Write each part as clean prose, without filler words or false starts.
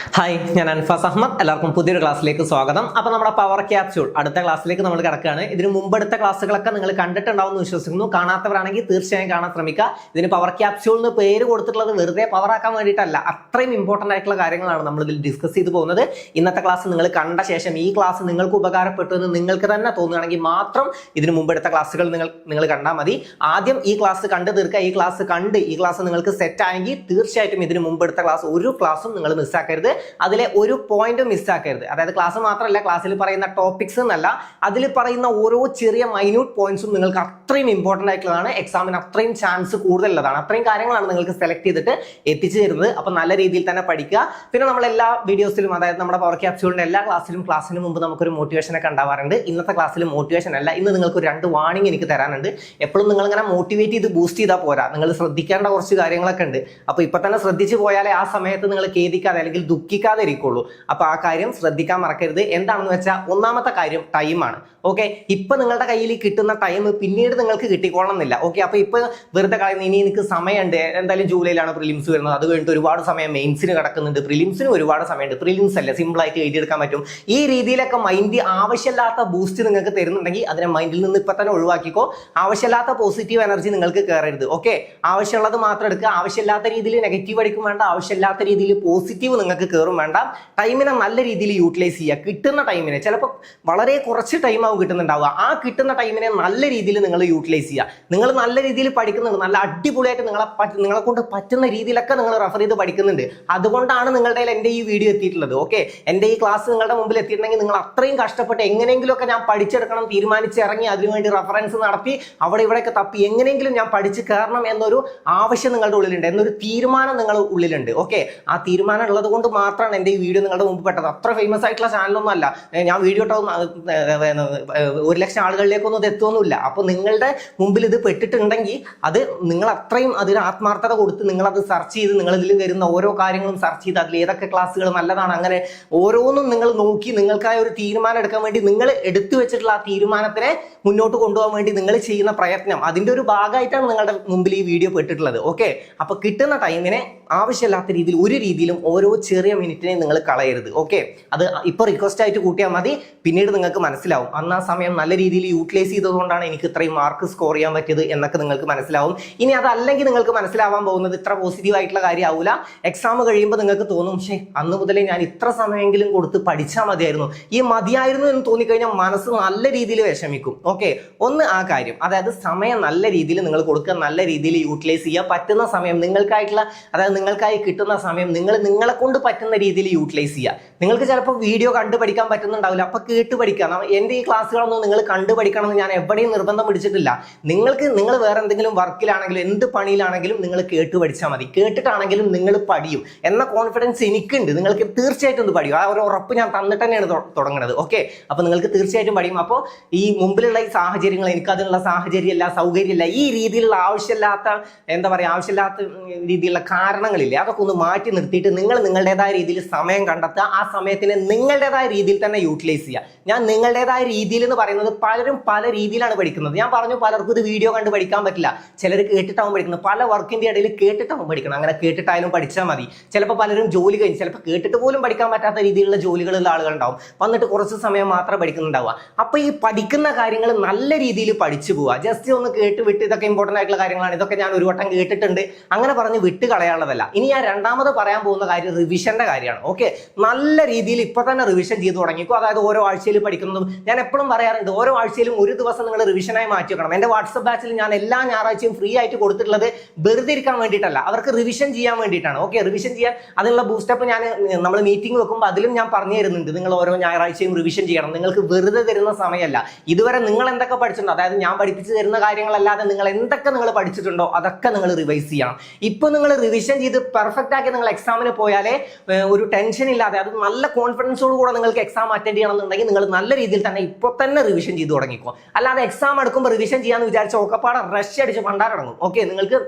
Hi, ഞാൻ അൻഫാസ് അഹമ്മദ്. എല്ലാവർക്കും പുതിയൊരു ക്ലാസ്സിലേക്ക് സ്വാഗതം. അപ്പോൾ നമ്മുടെ പവർ ക്യാപ്സ്യൂൾ അടുത്ത ക്ലാസ്സിലേക്ക് നമ്മൾ കിടക്കുകയാണ്. ഇതിന് മുമ്പെടുത്ത ക്ലാസ്സുകളൊക്കെ നിങ്ങൾ കണ്ടിട്ടുണ്ടാവും എന്ന് വിശ്വസിക്കുന്നു. കാണാത്തവരാണെങ്കിൽ തീർച്ചയായും കാണാൻ ശ്രമിക്കുക. ഇതിന് പവർ ക്യാപ്സ്യൂൾ എന്ന് പേര് കൊടുത്തിട്ടുള്ളത് വെറുതെ പവർ ആക്കാൻ വേണ്ടിയിട്ടല്ല, അത്രയും ഇമ്പോർട്ടൻ്റ് ആയിട്ടുള്ള കാര്യങ്ങളാണ് നമ്മൾ ഇതിൽ ഡിസ്കസ് ചെയ്ത് പോകുന്നത്. ഇന്നത്തെ ക്ലാസ് നിങ്ങൾ കണ്ട ശേഷം ഈ ക്ലാസ് നിങ്ങൾക്ക് ഉപകാരപ്പെട്ടു എന്ന് നിങ്ങൾക്ക് തന്നെ തോന്നുകയാണെങ്കിൽ മാത്രം ഇതിന് മുമ്പെടുത്ത ക്ലാസ്സുകൾ നിങ്ങൾ കണ്ടാൽ മതി. ആദ്യം ഈ ക്ലാസ് കണ്ടു തീർക്കുക. ഈ ക്ലാസ് നിങ്ങൾക്ക് സെറ്റ് ആയെങ്കിൽ തീർച്ചയായിട്ടും ഇതിന് മുമ്പെടുത്ത ക്ലാസ് ഒരു ക്ലാസ്സും നിങ്ങൾ മിസ്സാക്കരുത്. അതിലെ ഒരു പോയിന്റും മിസ്സാക്കരുത്. അതായത് ക്ലാസ് മാത്രമല്ല, ക്ലാസ്സിൽ പറയുന്ന ടോപ്പിക്സ് എന്നല്ല, അതിൽ പറയുന്ന ഓരോ ചെറിയ മൈന്യൂട്ട് പോയിന്റ്സും നിങ്ങൾക്ക് അത്രയും ഇമ്പോർട്ടൻ്റ് ആയിട്ടുള്ളതാണ്. എക്സാമിന് അത്രയും ചാൻസ് കൂടുതലുള്ളതാണ്. അത്രയും കാര്യങ്ങളാണ് നിങ്ങൾക്ക് സെലക്ട് ചെയ്തിട്ട് എത്തിച്ചു തരുന്നത്. അപ്പം നല്ല രീതിയിൽ തന്നെ പഠിക്കുക. പിന്നെ നമ്മൾ എല്ലാ വീഡിയോസിലും, അതായത് നമ്മുടെ പവർ ക്യാപ്സ്യൂളിന്റെ എല്ലാ ക്ലാസ്സിന് മുമ്പ് നമുക്കൊരു മോട്ടിവേഷൻ ഒക്കെ ഉണ്ടാവാറുണ്ട്. ഇന്നത്തെ ക്ലാസ്സിൽ മോട്ടിവേഷൻ അല്ല, ഇന്ന് നിങ്ങൾക്ക് 2 വാർണിംഗ് എനിക്ക് തരാനുണ്ട്. എപ്പോഴും നിങ്ങൾ ഇങ്ങനെ മോട്ടിവേറ്റ് ചെയ്ത് ബൂസ്റ്റ് ചെയ്താൽ പോരാ, നിങ്ങൾ ശ്രദ്ധിക്കേണ്ട കുറച്ച് കാര്യങ്ങളൊക്കെ ഉണ്ട്. അപ്പോൾ ഇപ്പൊ തന്നെ ശ്രദ്ധിച്ചു പോയാലേ ആ സമയത്ത് നിങ്ങൾ ഖേദിക്കാതെ അല്ലെങ്കിൽ ദുഃഖിക്കാതെ ഇരിക്കുള്ളൂ. അപ്പൊ ആ കാര്യം ശ്രദ്ധിക്കാൻ മറക്കരുത്. എന്താണെന്ന് വെച്ചാൽ ഒന്നാമത്തെ കാര്യം ടൈമാണ്. ഓക്കെ, ഇപ്പൊ നിങ്ങളുടെ കയ്യിൽ കിട്ടുന്ന ടൈം പിന്നീട് നിങ്ങൾക്ക് കിട്ടിക്കൊള്ളണമെന്നില്ല. ഓക്കെ, അപ്പൊ ഇപ്പൊ വെറുതെ കളയുന്ന, ഇനി എനിക്ക് സമയമുണ്ട്, എന്തായാലും ജൂലൈയിലാണ് പ്രിലിംസ് വരുന്നത്, അത് കഴിഞ്ഞിട്ട് ഒരുപാട് സമയം മെയിൻസിന് കിടക്കുന്നുണ്ട്, പ്രിലിംസിന് ഒരുപാട് സമയമുണ്ട്, പ്രിലിംസ് അല്ലേ സിമ്പിൾ ആയിട്ട് എഴുതിയെടുക്കാൻ പറ്റും. ഈ രീതിയിലൊക്കെ മൈൻഡ് ആവശ്യമില്ലാത്ത ബൂസ്റ്റ് നിങ്ങൾക്ക് തരുന്നുണ്ടെങ്കിൽ അതിനെ മൈൻഡിൽ നിന്ന് ഇപ്പൊ തന്നെ ഒഴിവാക്കിക്കോ. ആവശ്യമില്ലാത്ത പോസിറ്റീവ് എനർജി നിങ്ങൾക്ക് കയറരുത്. ഓക്കെ, ആവശ്യമുള്ളത് മാത്രം എടുക്കുക. ആവശ്യമില്ലാത്ത രീതിയിൽ നെഗറ്റീവ് അടിക്കും വേണ്ട, ആവശ്യമില്ലാത്ത രീതിയിൽ പോസിറ്റീവ് നിങ്ങൾക്ക് കയറും വേണ്ട. ടൈമിനെ നല്ല രീതിയിൽ യൂട്ടിലൈസ് ചെയ്യുക. കിട്ടുന്ന ടൈമിനെ, ചിലപ്പോൾ വളരെ കുറച്ച് ടൈം ആവും കിട്ടുന്നുണ്ടാവുക, ആ കിട്ടുന്ന ടൈമിനെ നല്ല രീതിയിൽ നിങ്ങൾ യൂട്ടിലൈസ് ചെയ്യുക. നിങ്ങൾ നല്ല രീതിയിൽ പഠിക്കുന്നുണ്ട്, നല്ല അടിപൊളിയായിട്ട് നിങ്ങളെ കൊണ്ട് പറ്റുന്ന രീതിയിലൊക്കെ നിങ്ങൾ റെഫർ ചെയ്ത് പഠിക്കുന്നുണ്ട്. അതുകൊണ്ടാണ് നിങ്ങളുടെ എൻ്റെ ഈ വീഡിയോ എത്തിയിട്ടുള്ളത്. ഓക്കെ, എൻ്റെ ഈ ക്ലാസ് നിങ്ങളുടെ മുമ്പിൽ എത്തിയിട്ടുണ്ടെങ്കിൽ നിങ്ങൾ അത്രയും കഷ്ടപ്പെട്ട് എങ്ങനെയെങ്കിലുമൊക്കെ ഞാൻ പഠിച്ചെടുക്കണം തീരുമാനിച്ചിറങ്ങി അതിനുവേണ്ടി റെഫറൻസ് നടത്തി അവിടെ ഇവിടെയൊക്കെ തപ്പി എങ്ങനെയെങ്കിലും ഞാൻ പഠിച്ച് കയറണം എന്നൊരു ആവശ്യം നിങ്ങളുടെ ഉള്ളിലുണ്ട്, എന്നൊരു തീരുമാനം നിങ്ങളുടെ ഉള്ളിലുണ്ട്. ഓക്കെ, ആ തീരുമാനം ഉള്ളത് കൊണ്ട് മാത്രമാണ് എൻ്റെ ഈ വീഡിയോ നിങ്ങളുടെ മുമ്പ് പെട്ടത്. അത്ര ഫേമസ് ആയിട്ടുള്ള ചാനലൊന്നും അല്ല. ഞാൻ വീഡിയോ ഇട്ടോ 1 ലക്ഷം ആളുകളിലേക്കൊന്നും ഇത് എത്തുമൊന്നുമില്ല. അപ്പോൾ നിങ്ങളുടെ മുമ്പിൽ ഇത് പെട്ടിട്ടുണ്ടെങ്കിൽ അത് നിങ്ങൾ അത്രയും അതിന് ആത്മാർത്ഥത കൊടുത്ത് നിങ്ങളത് സെർച്ച് ചെയ്ത്, നിങ്ങളിതിൽ വരുന്ന ഓരോ കാര്യങ്ങളും സെർച്ച് ചെയ്ത് അതിൽ ഏതൊക്കെ ക്ലാസ്സുകൾ നല്ലതാണ്, അങ്ങനെ ഓരോന്നും നിങ്ങൾ നോക്കി നിങ്ങൾക്കായ ഒരു തീരുമാനം എടുക്കാൻ വേണ്ടി നിങ്ങൾ എടുത്തു വെച്ചിട്ടുള്ള ആ തീരുമാനത്തിനെ മുന്നോട്ട് കൊണ്ടുപോകാൻ വേണ്ടി നിങ്ങൾ ചെയ്യുന്ന പ്രയത്നം, അതിൻ്റെ ഒരു ഭാഗമായിട്ടാണ് നിങ്ങളുടെ മുമ്പിൽ ഈ വീഡിയോ പെട്ടിട്ടുള്ളത്. ഓക്കെ, അപ്പോൾ കിട്ടുന്ന ടൈമിനെ ആവശ്യമില്ലാത്ത രീതിയിൽ ഒരു രീതിയിലും ഓരോ ചെറിയ മിനിറ്റിനെ നിങ്ങൾ കളയരുത്. ഓക്കെ, അത് ഇപ്പോൾ റിക്വസ്റ്റ് ആയിട്ട് കൂട്ടിയാൽ മതി, പിന്നീട് നിങ്ങൾക്ക് മനസ്സിലാവും അന്ന് ആ സമയം നല്ല രീതിയിൽ യൂട്ടിലൈസ് ചെയ്തതുകൊണ്ടാണ് എനിക്ക് ഇത്രയും മാർക്ക് സ്കോർ ചെയ്യാൻ പറ്റിയത് എന്നൊക്കെ നിങ്ങൾക്ക് മനസ്സിലാവും. ഇനി അതല്ലെങ്കിൽ നിങ്ങൾക്ക് മനസ്സിലാവാൻ പോകുന്നത് ഇത്ര പോസിറ്റീവ് ആയിട്ടുള്ള കാര്യമാവില്ല. എക്സാം കഴിയുമ്പോൾ നിങ്ങൾക്ക് തോന്നും, പക്ഷേ അന്ന് മുതലേ ഞാൻ ഇത്ര സമയമെങ്കിലും കൊടുത്ത് പഠിച്ചാൽ മതിയായിരുന്നു, ഈ മതിയായിരുന്നു എന്ന് തോന്നിക്കഴിഞ്ഞാൽ മനസ്സ് നല്ല രീതിയിൽ വിഷമിക്കും. ഓക്കെ, ഒന്ന് ആ കാര്യം, അതായത് സമയം നല്ല രീതിയിൽ നിങ്ങൾ കൊടുക്കുക, നല്ല രീതിയിൽ യൂട്ടിലൈസ് ചെയ്യുക. പറ്റുന്ന സമയം നിങ്ങൾക്കായിട്ടുള്ള, അതായത് നിങ്ങൾക്കായി കിട്ടുന്ന സമയം നിങ്ങളെ കൊണ്ട് പറ്റുന്ന രീതിയിൽ യൂട്ടിലൈസ് ചെയ്യുക. നിങ്ങൾക്ക് ചിലപ്പോൾ വീഡിയോ കണ്ടു പഠിക്കാൻ പറ്റുന്നുണ്ടാവില്ല, അപ്പൊ കേട്ട് പഠിക്കാം. എൻ്റെ ഈ ക്ലാസ്സുകളൊന്നും നിങ്ങൾ കണ്ടു പഠിക്കണം എന്ന് ഞാൻ എവിടെയും നിർബന്ധം പിടിച്ചിട്ടില്ല. നിങ്ങൾ വേറെ എന്തെങ്കിലും വർക്കിലാണെങ്കിലും എന്ത് പണിയിലാണെങ്കിലും നിങ്ങൾ കേട്ട് പഠിച്ചാൽ മതി. കേട്ടിട്ടാണെങ്കിലും നിങ്ങൾ പഠിയും എന്ന കോൺഫിഡൻസ് എനിക്കുണ്ട്. നിങ്ങൾക്ക് തീർച്ചയായിട്ടും ഇത് പഠിക്കും, ആ ഒരു ഉറപ്പ് ഞാൻ തന്നിട്ട് തന്നെയാണ് തുടങ്ങുന്നത്. ഓക്കെ, അപ്പൊ നിങ്ങൾക്ക് തീർച്ചയായിട്ടും പഠിക്കും. അപ്പോൾ ഈ മുമ്പിലുള്ള ഈ സാഹചര്യങ്ങൾ, എനിക്ക് അതിനുള്ള സാഹചര്യമില്ല, സൗകര്യമില്ല, ഈ രീതിയിലുള്ള ആവശ്യമില്ലാത്ത രീതിയിലുള്ള കാരണങ്ങളില്ലേ, അതൊക്കെ ഒന്ന് മാറ്റി നിർത്തിയിട്ട് നിങ്ങൾ നിങ്ങളുടേതായ രീതിയിൽ സമയം കണ്ടെത്തുക. ആ സമയത്തിനെ നിങ്ങളുടേതായ രീതിയിൽ തന്നെ യൂട്ടിലൈസ് ചെയ്യുക. ഞാൻ നിങ്ങളുടേതായ രീതിയിൽ എന്ന് പറയുന്നത് പലരും പല രീതിയിലാണ് പഠിക്കുന്നത്. ഞാൻ പറഞ്ഞു, പലർക്കും ഇത് വീഡിയോ കണ്ട് പഠിക്കാൻ പറ്റില്ല, ചിലർ കേട്ടിട്ടാവും പഠിക്കുന്നത്. പല വർക്കിന്റെ ഇടയിൽ കേട്ടിട്ടാവും പഠിക്കണം. അങ്ങനെ കേട്ടിട്ടായാലും പഠിച്ചാൽ മതി. ചിലപ്പോൾ പലരും ജോലി കഴിഞ്ഞ്, ചിലപ്പോൾ കേട്ടിട്ട് പോലും പഠിക്കാൻ പറ്റാത്ത രീതിയിലുള്ള ജോലികളുള്ള ആളുകളുണ്ടാവും, വന്നിട്ട് കുറച്ച് സമയം മാത്രം പഠിക്കുന്നുണ്ടാവുക. അപ്പൊ ഈ പഠിക്കുന്ന കാര്യങ്ങൾ നല്ല രീതിയിൽ പഠിച്ചു പോവുക. ജസ്റ്റ് ഒന്ന് കേട്ട് വിട്ട് ഇതൊക്കെ ഇമ്പോർട്ടൻ്റ് ആയിട്ടുള്ള കാര്യങ്ങളാണ്, ഇതൊക്കെ ഞാൻ ഒരു വട്ടം കേട്ടിട്ടുണ്ട്, അങ്ങനെ പറഞ്ഞ് വിട്ട് കളയാനുള്ളതല്ല. ഇനി ഞാൻ രണ്ടാമത് പറയാൻ പോകുന്ന കാര്യം റിവിഷന്റെ കാര്യമാണ്. ഓക്കെ, നല്ല രീതിയിൽ ഇപ്പൊ തന്നെ റിവിഷൻ ചെയ്ത് തുടങ്ങിക്കോ. അതായത് ഓരോ ആഴ്ചയിൽ പഠിക്കുന്നതും ഞാൻ എപ്പോഴും പറയാറുണ്ട്, ഓരോ ആഴ്ചയിലും ഒരു ദിവസം നിങ്ങൾ റിവിഷനായി മാറ്റി വെക്കണം. എൻ്റെ വാട്സപ്പ് ബാച്ചിൽ ഞാൻ എല്ലാ ഞായറാഴ്ചയും ഫ്രീ ആയിട്ട് കൊടുത്തിട്ടുള്ളത് വെറുതെ ഇരിക്കാൻ വേണ്ടിയിട്ടല്ല, അവർക്ക് റിവിഷൻ ചെയ്യാൻ വേണ്ടിയിട്ടാണ്. ഓക്കെ, റിവിഷൻ ചെയ്യാൻ അതിനുള്ള ബൂസ്റ്റപ്പ് നമ്മൾ മീറ്റിംഗ് വെക്കുമ്പോൾ അതിലും ഞാൻ പറഞ്ഞു തരുന്നുണ്ട്. നിങ്ങൾ ഓരോ ഞായറാഴ്ചയും റിവിഷൻ ചെയ്യണം. നിങ്ങൾക്ക് വെറുതെ തരുന്ന സമയമല്ല. ഇതുവരെ നിങ്ങൾ എന്തൊക്കെ പഠിച്ചിട്ടുണ്ടോ, അതായത് ഞാൻ പഠിപ്പിച്ചു തരുന്ന കാര്യങ്ങളല്ലാതെ നിങ്ങൾ എന്തൊക്കെ നിങ്ങൾ പഠിച്ചിട്ടുണ്ടോ അതൊക്കെ നിങ്ങൾ റിവൈസ് ചെയ്യണം. ഇപ്പൊ നിങ്ങൾ റിവിഷൻ ചെയ്ത് പെർഫെക്റ്റ് ആക്കി നിങ്ങൾ എക്സാമിന് പോയാലേ ഒരു ടെൻഷൻ ഇല്ലാതെ, അത് നല്ല കോൺഫിഡൻസോട് കൂടെ നിങ്ങൾക്ക് എക്സാം അറ്റൻഡ് ചെയ്യണമെന്നുണ്ടെങ്കിൽ നിങ്ങൾ നല്ല രീതിയിൽ തന്നെ ഇപ്പൊ തന്നെ റിവിഷൻ ചെയ്ത് തുടങ്ങിക്കോ. അല്ലാതെ എക്സാം എടുക്കുമ്പോൾ റിവിഷൻ ചെയ്യാന്ന് വിചാരിച്ച ഒക്കെപ്പാടെ റഷ് അടിച്ച് പണ്ടാരടങ്ങും. ഓക്കെ, നിങ്ങൾക്ക്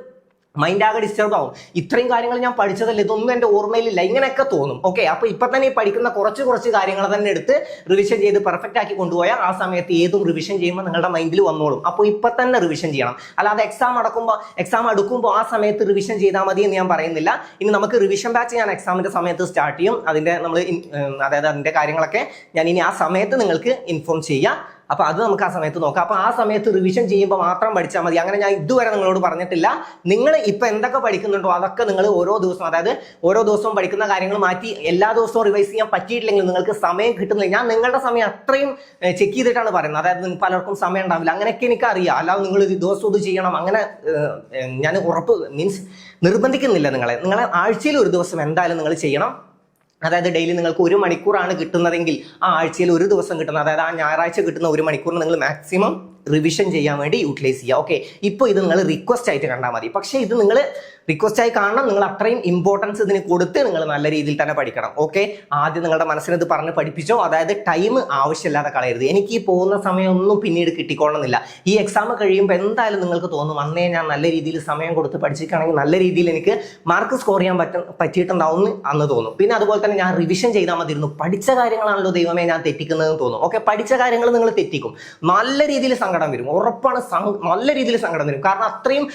മൈൻഡ് ആകെ ഡിസ്റ്റർബ് ആവും. ഇത്രയും കാര്യങ്ങൾ ഞാൻ പഠിച്ചതല്ല, ഇതൊന്നും എൻ്റെ ഓർമ്മയിലില്ല, ഇങ്ങനെയൊക്കെ തോന്നും. ഓക്കെ, അപ്പൊ ഇപ്പൊ തന്നെ ഈ പഠിക്കുന്ന കുറച്ച് കാര്യങ്ങൾ തന്നെ എടുത്ത് റിവിഷൻ ചെയ്ത് പെർഫെക്റ്റ് ആക്കി കൊണ്ടുപോയാൽ ആ സമയത്ത് ഏതും റിവിഷൻ ചെയ്യുമ്പോൾ നിങ്ങളുടെ മൈൻഡിൽ വന്നോളും. അപ്പോൾ ഇപ്പൊ തന്നെ റിവിഷൻ ചെയ്യണം, അല്ലാതെ എക്സാം അടുക്കുമ്പോൾ ആ സമയത്ത് റിവിഷൻ ചെയ്താൽ മതി എന്ന് ഞാൻ പറയുന്നില്ല. ഇനി നമുക്ക് റിവിഷൻ ബാച്ച് ഞാൻ എക്സാമിന്റെ സമയത്ത് സ്റ്റാർട്ട് ചെയ്യും. അതായത് അതിന്റെ കാര്യങ്ങളൊക്കെ ഞാൻ ഇനി ആ സമയത്ത് നിങ്ങൾക്ക് ഇൻഫോം ചെയ്യാം. അപ്പൊ അത് നമുക്ക് ആ സമയത്ത് നോക്കാം. അപ്പൊ ആ സമയത്ത് റിവിഷൻ ചെയ്യുമ്പോൾ മാത്രം പഠിച്ചാൽ മതി, അങ്ങനെ ഞാൻ ഇതുവരെ നിങ്ങളോട് പറഞ്ഞിട്ടില്ല. നിങ്ങൾ ഇപ്പൊ എന്തൊക്കെ പഠിക്കുന്നുണ്ടോ അതൊക്കെ നിങ്ങൾ ഓരോ ദിവസവും പഠിക്കുന്ന കാര്യങ്ങൾ മാറ്റി എല്ലാ ദിവസവും റിവൈസ് ചെയ്യാൻ പറ്റിയിട്ടില്ലെങ്കിൽ നിങ്ങൾക്ക് സമയം കിട്ടുന്നില്ല. ഞാൻ നിങ്ങളുടെ സമയം അത്രയും ചെക്ക് ചെയ്തിട്ടാണ് പറയുന്നത്. അതായത് പലർക്കും സമയം ഉണ്ടാവില്ല, അങ്ങനെയൊക്കെ എനിക്ക് അറിയാം. അല്ലാതെ നിങ്ങൾ ദിവസവും ഇത് ചെയ്യണം അങ്ങനെ ഞാൻ നിർബന്ധിക്കുന്നില്ല നിങ്ങളെ ആഴ്ചയിൽ ഒരു ദിവസം എന്തായാലും നിങ്ങൾ ചെയ്യണം. അതായത് ഡെയിലി നിങ്ങൾക്ക് 1 മണിക്കൂറാണ് കിട്ടുന്നതെങ്കിൽ ആ ആഴ്ചയിൽ ഒരു ദിവസം കിട്ടുന്നത്, അതായത് ആ ഞായറാഴ്ച കിട്ടുന്ന 1 മണിക്കൂറിന് നിങ്ങൾ മാക്സിമം റിവിഷൻ ചെയ്യാൻ വേണ്ടി യൂട്ടിലൈസ് ചെയ്യുക. ഓക്കെ, ഇപ്പോൾ ഇത് നിങ്ങൾ റിക്വസ്റ്റ് ആയിട്ട് കണ്ടാൽ മതി. പക്ഷേ ഇത് നിങ്ങൾ റിക്വസ്റ്റ് ആയി കാണണം. നിങ്ങൾ അത്രയും ഇമ്പോർട്ടൻസ് ഇതിന് കൊടുത്ത് നിങ്ങൾ നല്ല രീതിയിൽ തന്നെ പഠിക്കണം. ഓക്കെ, ആദ്യം നിങ്ങളുടെ മനസ്സിന് ഇത് പറഞ്ഞ് പഠിപ്പിച്ചോ. അതായത് ടൈം ആവശ്യമില്ലാതെ കളയരുത്. എനിക്ക് ഈ പോകുന്ന സമയമൊന്നും പിന്നീട് കിട്ടിക്കോണമെന്നില്ല. ഈ എക്സാം കഴിയുമ്പോൾ എന്തായാലും നിങ്ങൾക്ക് തോന്നും, അന്നേ ഞാൻ നല്ല രീതിയിൽ സമയം കൊടുത്ത് പഠിച്ചിട്ടാണെങ്കിൽ നല്ല രീതിയിൽ എനിക്ക് മാർക്ക് സ്കോർ ചെയ്യാൻ പറ്റിയിട്ടുണ്ടാവും അന്ന് തോന്നും. പിന്നെ അതുപോലെ തന്നെ ഞാൻ റിവിഷൻ ചെയ്താൽ മതിയിരുന്നു, പഠിച്ച കാര്യങ്ങളാണല്ലോ ദൈവമേ ഞാൻ തെറ്റിക്കുന്നതെന്ന് തോന്നും. ഓക്കെ, പഠിച്ച കാര്യങ്ങൾ നിങ്ങൾ തെറ്റിക്കും, നല്ല രീതിയിൽ സങ്കടം വരും, ഉറപ്പാണ്. നല്ല രീതിയിൽ സങ്കടം വരും. കാരണം അത്രയും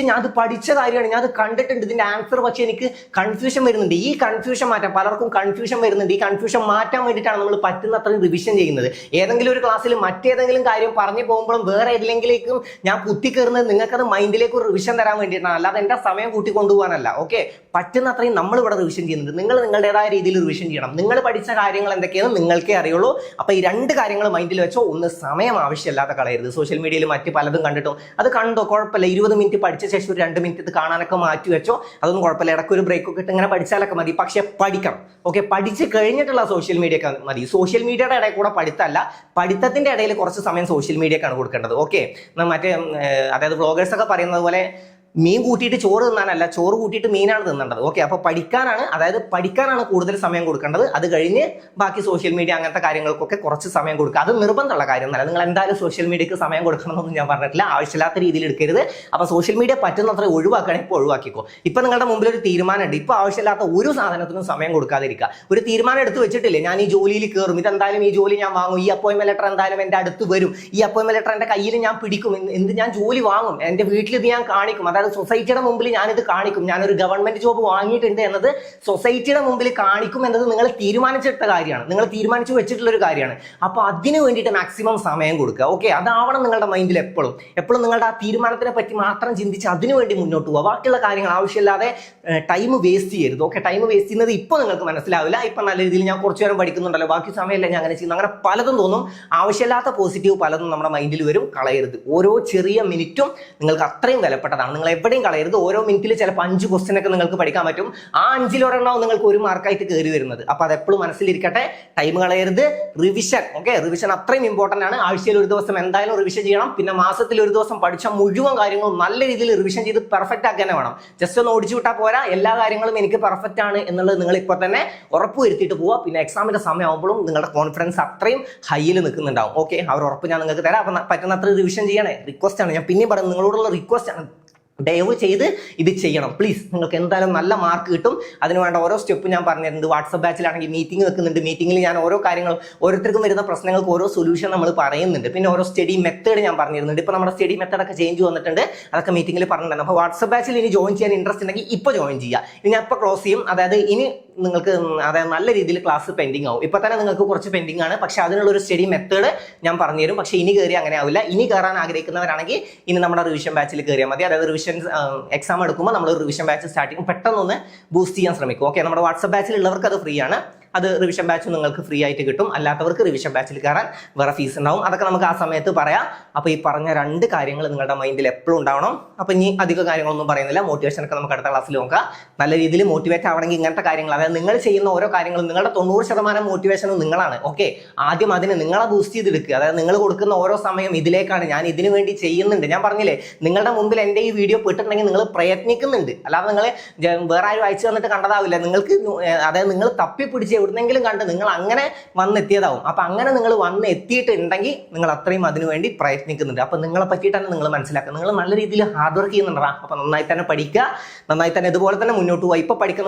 ഞാൻ അത് പഠിച്ച കാര്യമാണ്, ഞാൻ അത് കണ്ടിട്ടുണ്ട്, ഇതിന്റെ ആൻസർ, പക്ഷേ എനിക്ക് കൺഫ്യൂഷൻ വരുന്നുണ്ട്. ഈ കൺഫ്യൂഷൻ മാറ്റാൻ പലർക്കും കൺഫ്യൂഷൻ വരുന്നുണ്ട്. ഈ കൺഫ്യൂഷൻ മാറ്റാൻ വേണ്ടിയിട്ടാണ് നമ്മൾ പറ്റുന്ന അത്രയും റിവിഷൻ ചെയ്യുന്നത്. ഏതെങ്കിലും ഒരു ക്ലാസ്സിൽ മറ്റേതെങ്കിലും കാര്യം പറഞ്ഞു പോകുമ്പോഴും വേറെ ഏതിലെങ്കിലും ഞാൻ കുത്തിക്കയറുന്നത് നിങ്ങൾക്കത് മൈൻഡിലേക്ക് ഒരു റിവിഷൻ തരാൻ വേണ്ടിയിട്ടാണ്, അല്ലാതെ എൻ്റെ സമയം കൂട്ടി കൊണ്ടുപോകാനല്ല. ഓക്കെ, പറ്റുന്ന അത്രയും നമ്മൾ ഇവിടെ റിവിഷൻ ചെയ്യുന്നുണ്ട്. നിങ്ങൾ നിങ്ങളുടേതായ രീതിയിൽ റിവിഷൻ ചെയ്യണം. നിങ്ങൾ പഠിച്ച കാര്യങ്ങൾ എന്തൊക്കെയാണ് നിങ്ങൾക്കേ അറിയുള്ളൂ. അപ്പൊ ഈ 2 കാര്യങ്ങൾ മൈൻഡിൽ വെച്ചോ. ഒന്ന്, സമയം ആവശ്യമില്ലാതെ കളയരുത്. സോഷ്യൽ മീഡിയയിൽ മറ്റ് പലതും കണ്ടിട്ടോ, അത് കണ്ടോ കുഴപ്പമില്ല, 20 മിനിറ്റ് പഠിച്ച ശേഷം ഒരു 2 മിനിറ്റ് ഇത് കാണാനൊക്കെ മാറ്റി വെച്ചോ, അതൊന്നും കുഴപ്പമില്ല. ഇടയ്ക്ക് ഒരു ബ്രേക്ക് ഒക്കെ ഇട്ട് ഇങ്ങനെ പഠിച്ചാലൊക്കെ മതി. പക്ഷെ പഠിക്കണം. ഓക്കെ, പഠിച്ച് കഴിഞ്ഞിട്ടുള്ള സോഷ്യൽ മീഡിയ ഒക്കെ മതി. സോഷ്യൽ മീഡിയയുടെ ഇടയിൽ കൂടെ പഠിത്തമല്ല, പഠിത്തത്തിന്റെ ഇടയിൽ കുറച്ച് സമയം സോഷ്യൽ മീഡിയക്കാണ് കൊടുക്കേണ്ടത്. ഓക്കെ, അതായത് വ്ളോഗേഴ്സ് ഒക്കെ പറയുന്നത് പോലെ മീൻ കൂട്ടിയിട്ട് ചോറ് തിന്നാനല്ല, ചോറ് കൂട്ടിയിട്ട് മീനാണ് തിന്നേണ്ടത്. ഓക്കെ, അപ്പോൾ പഠിക്കാനാണ് കൂടുതൽ സമയം കൊടുക്കേണ്ടത്. അത് കഴിഞ്ഞ് ബാക്കി സോഷ്യൽ മീഡിയ അങ്ങനത്തെ കാര്യങ്ങൾക്കൊക്കെ കുറച്ച് സമയം കൊടുക്കുക. അത് നിർബന്ധമുള്ള കാര്യമൊന്നുമല്ല. നിങ്ങൾ എന്തായാലും സോഷ്യൽ മീഡിയക്ക് സമയം കൊടുക്കണമെന്നൊന്നും ഞാൻ പറഞ്ഞിട്ടില്ല. ആവശ്യമില്ലാത്ത രീതിയിൽ എടുക്കരുത്. അപ്പോൾ സോഷ്യൽ മീഡിയ പറ്റുന്നത്ര ഒഴിവാക്കുകയാണെങ്കിൽ ഇപ്പോൾ ഒഴിവാക്കിക്കോ. ഇപ്പം നിങ്ങളുടെ മുമ്പിൽ ഒരു തീരുമാനമുണ്ട്, ഇപ്പോൾ ആവശ്യമില്ലാത്ത ഒരു സാധനത്തിനും സമയം കൊടുക്കാതിരിക്കുക. ഒരു തീരുമാനം എടുത്ത് വെച്ചിട്ടില്ലേ, ഞാൻ ഈ ജോലിയിൽ കയറും, ഇതെന്തായാലും ഈ ജോലി ഞാൻ വാങ്ങും, ഈ അപ്പോയിൻമെന്റ് ലെറ്റർ എന്തായാലും എൻ്റെ അടുത്ത് വരും, ഈ അപ്പോയിൻമെന്റ് ലെറ്റർ എൻ്റെ കയ്യിൽ ഞാൻ പിടിക്കും, ഞാൻ ജോലി വാങ്ങും, എൻ്റെ വീട്ടിൽ ഇത് ഞാൻ കാണിക്കും, അതായത് സൊസൈറ്റിയുടെ മുമ്പിൽ ഞാനിത് കാണിക്കും, ഞാനൊരു ഗവൺമെന്റ് ജോബ് വാങ്ങിയിട്ടുണ്ട് എന്നത് സൊസൈറ്റിയുടെ മുമ്പിൽ കാണിക്കും എന്നത് നിങ്ങൾ തീരുമാനിച്ചിട്ട കാര്യമാണ്, നിങ്ങൾ തീരുമാനിച്ചു വെച്ചിട്ടുള്ള ഒരു കാര്യമാണ്. അപ്പോൾ അതിന് വേണ്ടിയിട്ട് മാക്സിമം സമയം കൊടുക്കുക. ഓക്കെ, അതാവണം നിങ്ങളുടെ മൈൻഡിൽ എപ്പോഴും നിങ്ങളുടെ ആ തീരുമാനത്തിനെ പറ്റി മാത്രം ചിന്തിച്ച് അതിനു വേണ്ടി മുന്നോട്ട് പോവുക. ബാക്കിയുള്ള കാര്യങ്ങൾ ആവശ്യമില്ലാതെ ടൈം വേസ്റ്റ് ചെയ്യരുത്. ഓക്കെ, ടൈം വേസ്റ്റ് ചെയ്യുന്നത് ഇപ്പോൾ നിങ്ങൾക്ക് മനസ്സിലാവില്ല. ഇപ്പം നല്ല രീതിയിൽ ഞാൻ കുറച്ചു നേരം പഠിക്കുന്നുണ്ടല്ലോ, ബാക്കി സമയമല്ല ഞാൻ അങ്ങനെ ചെയ്യുന്നു, അങ്ങനെ പലതും തോന്നും. ആവശ്യമില്ലാത്ത പോസിറ്റീവ് പലതും നമ്മുടെ മൈൻഡിൽ വരും. കളയരുത്. ഓരോ ചെറിയ മിനിറ്റും നിങ്ങൾക്ക് അത്രയും വിലപ്പെട്ടതാണ്. നിങ്ങൾ എവിടെയും കളയരുത്. ഓരോ മിനിറ്റിൽ ചിലപ്പോൾ 5 ക്വസ്റ്റ്യൻ ഒക്കെ നിങ്ങൾക്ക് പഠിക്കാൻ പറ്റും. ആ 5-ൽ ഒരെണ്ണവും നിങ്ങൾക്ക് 1 മാർക്കായിട്ട് കയറി വരുന്നത്. അപ്പോൾ അതെപ്പോഴും മനസ്സിലിരിക്കട്ടെ. ടൈം കളയരുത്. റിവിഷൻ, ഓക്കെ, റിവിഷൻ അത്രയും ഇമ്പോർട്ടൻ്റ് ആണ്. ആഴ്ചയിൽ ഒരു ദിവസം എന്തായാലും റിവിഷൻ ചെയ്യണം. പിന്നെ മാസത്തിൽ ഒരു ദിവസം പഠിച്ച മുഴുവൻ കാര്യങ്ങളും നല്ല രീതിയിൽ റിവിഷൻ ചെയ്ത് പെർഫെക്റ്റ് ആക്കി തന്നെ വേണം. ജസ്റ്റ് ഒന്ന് ഓടിച്ചു വിട്ടാൽ പോരാ. എല്ലാ കാര്യങ്ങളും എനിക്ക് പെർഫെക്റ്റ് ആണ് എന്നുള്ളത് നിങ്ങൾ ഇപ്പോൾ തന്നെ ഉറപ്പുവരുത്തിയിട്ട് പോവുക. പിന്നെ എക്സാമിന്റെ സമയമാകുമ്പോഴും നിങ്ങളുടെ കോൺഫിഡൻസ് അത്രയും ഹൈയിൽ നിൽക്കുന്നുണ്ടാവും. ഓക്കെ, ആ ഒരു ഉറപ്പ് ഞാൻ നിങ്ങൾക്ക് തരാം. അപ്പം പറ്റുന്നത്ര റിവിഷൻ ചെയ്യണേ. റിക്വസ്റ്റ് ആണ്, ഞാൻ പിന്നെയും പറയുന്നത്, നിങ്ങളോടുള്ള റിക്വസ്റ്റ് ആണ്. ദയവ് ചെയ്ത് ഇത് ചെയ്യണം പ്ലീസ്. നിങ്ങൾക്ക് എന്തായാലും നല്ല മാർക്ക് കിട്ടും. അതിന് വേണ്ട ഓരോ സ്റ്റെപ്പ് ഞാൻ പറഞ്ഞിരുന്നത്. വാട്സപ്പ് ബാച്ചിലാണെങ്കിൽ മീറ്റിംഗ് വെക്കുന്നുണ്ട്. മീറ്റിംഗിൽ ഞാൻ ഓരോ കാര്യങ്ങളും, ഓരോരുത്തർക്കും വരുന്ന പ്രശ്നങ്ങൾക്ക് ഓരോ സൊല്യൂഷൻ നമ്മൾ പറയുന്നുണ്ട്. പിന്നെ ഓരോ സ്റ്റഡി മെത്തേഡ് ഞാൻ പറഞ്ഞിരുന്നുണ്ട്. ഇപ്പോൾ നമ്മുടെ സ്റ്റഡി മെത്തേഡൊക്കെ ചേഞ്ച് വന്നിട്ടുണ്ട്. അതൊക്കെ മീറ്റിംഗിൽ പറഞ്ഞിട്ടുണ്ടായിരുന്നു. അപ്പോൾ വാട്സപ്പ് ബാച്ചിൽ ഇനി ജോയിൻ ചെയ്യാൻ ഇൻട്രസ്റ്റ് ഉണ്ടെങ്കിൽ ഇപ്പോൾ ജോയിൻ ചെയ്യുക. ഇനി ഞാൻ ഇപ്പോൾ ക്ലോസ് ചെയ്യും. അതായത് ഇനി നിങ്ങൾക്ക് നല്ല രീതിയിൽ ക്ലാസ് പെൻഡിങ് ആവും. ഇപ്പോൾ തന്നെ നിങ്ങൾക്ക് കുറച്ച് പെൻഡിങ് ആണ്. പക്ഷേ അതിനുള്ള ഒരു സ്റ്റഡി മെത്തേഡ് ഞാൻ പറഞ്ഞുതരും. പക്ഷേ ഇനി കയറി അങ്ങനെ ആവില്ല. ഇനി കയറാൻ ആഗ്രഹിക്കുന്നവരാണെങ്കിൽ ഇനി നമ്മുടെ റിവിഷൻ ബാച്ചിൽ കയറിയാൽ മതി. അതായത് റിവിഷൻ എക്സാം എടുക്കുമ്പോൾ നമ്മൾ റിവിഷൻ ബാച്ച് സ്റ്റാർട്ട് ചെയ്യും. പെട്ടെന്നൊന്ന് ബൂസ്റ്റ് ചെയ്യാൻ ശ്രമിക്കും. ഓക്കെ, നമ്മുടെ വാട്സപ്പ് ബാച്ചിലുള്ളവർക്ക് അത് ഫ്രീ ആണ്. അത് റിവിഷൻ ബാച്ച് നിങ്ങൾക്ക് ഫ്രീ ആയിട്ട് കിട്ടും. അല്ലാത്തവർക്ക് റിവിഷൻ ബാച്ചിൽ കയറാൻ വേറെ ഫീസ് ഉണ്ടാവും. അതൊക്കെ നമുക്ക് ആ സമയത്ത് പറയാം. അപ്പോൾ ഈ പറഞ്ഞ 2 കാര്യങ്ങൾ നിങ്ങളുടെ മൈൻഡിൽ എപ്പോഴും ഉണ്ടാവണം. അപ്പോൾ ഇനി അധിക കാര്യങ്ങളൊന്നും പറയുന്നില്ല. മോട്ടിവേഷനൊക്കെ നമുക്ക് അടുത്ത ക്ലാസ്സിൽ നോക്കാം. നല്ല രീതിയിൽ മോട്ടിവേറ്റ് ആവണമെങ്കിൽ ഇങ്ങനത്തെ കാര്യങ്ങൾ, അതായത് നിങ്ങൾ ചെയ്യുന്ന ഓരോ കാര്യങ്ങളും നിങ്ങളുടെ 90% മോട്ടിവേഷനും നിങ്ങളാണ്. ഓക്കെ, ആദ്യം അതിന് നിങ്ങളെ ബൂസ്റ്റ് ചെയ്തെടുക്കുക. അതായത് നിങ്ങൾ കൊടുക്കുന്ന ഓരോ സമയം ഇതിലേക്കാണ്, ഞാൻ ഇതിനു വേണ്ടി ചെയ്യുന്നുണ്ട്. ഞാൻ പറഞ്ഞില്ലേ, നിങ്ങളുടെ മുമ്പിൽ എൻ്റെ ഈ വീഡിയോ പെട്ടിട്ടുണ്ടെങ്കിൽ നിങ്ങൾ പ്രയത്നിക്കുന്നുണ്ട്. അല്ലാതെ നിങ്ങൾ വേറെ ആരും അയച്ചു തന്നിട്ട് കണ്ടതാവില്ല. നിങ്ങൾക്ക് അതായത് നിങ്ങൾ തപ്പിപ്പിടിച്ച് എവിടെന്നെങ്കിലും കണ്ട് നിങ്ങൾ അങ്ങനെ വന്നെത്തിയതാവും. അപ്പൊ അങ്ങനെ നിങ്ങൾ വന്ന് എത്തിയിട്ടുണ്ടെങ്കിൽ നിങ്ങൾ അത്രയും അതിനുവേണ്ടി പ്രയത്നിക്കുന്നുണ്ട്. അപ്പൊ നിങ്ങളെ പറ്റിയിട്ട് തന്നെ നിങ്ങൾ മനസ്സിലാക്കുക, നിങ്ങൾ നല്ല രീതിയിൽ ഹാർഡ് വർക്ക് ചെയ്യുന്നുണ്ടാ. അപ്പൊ നന്നായി തന്നെ പഠിക്കുക, നന്നായി തന്നെ ഇതുപോലെ തന്നെ മുന്നോട്ട് പോവുക.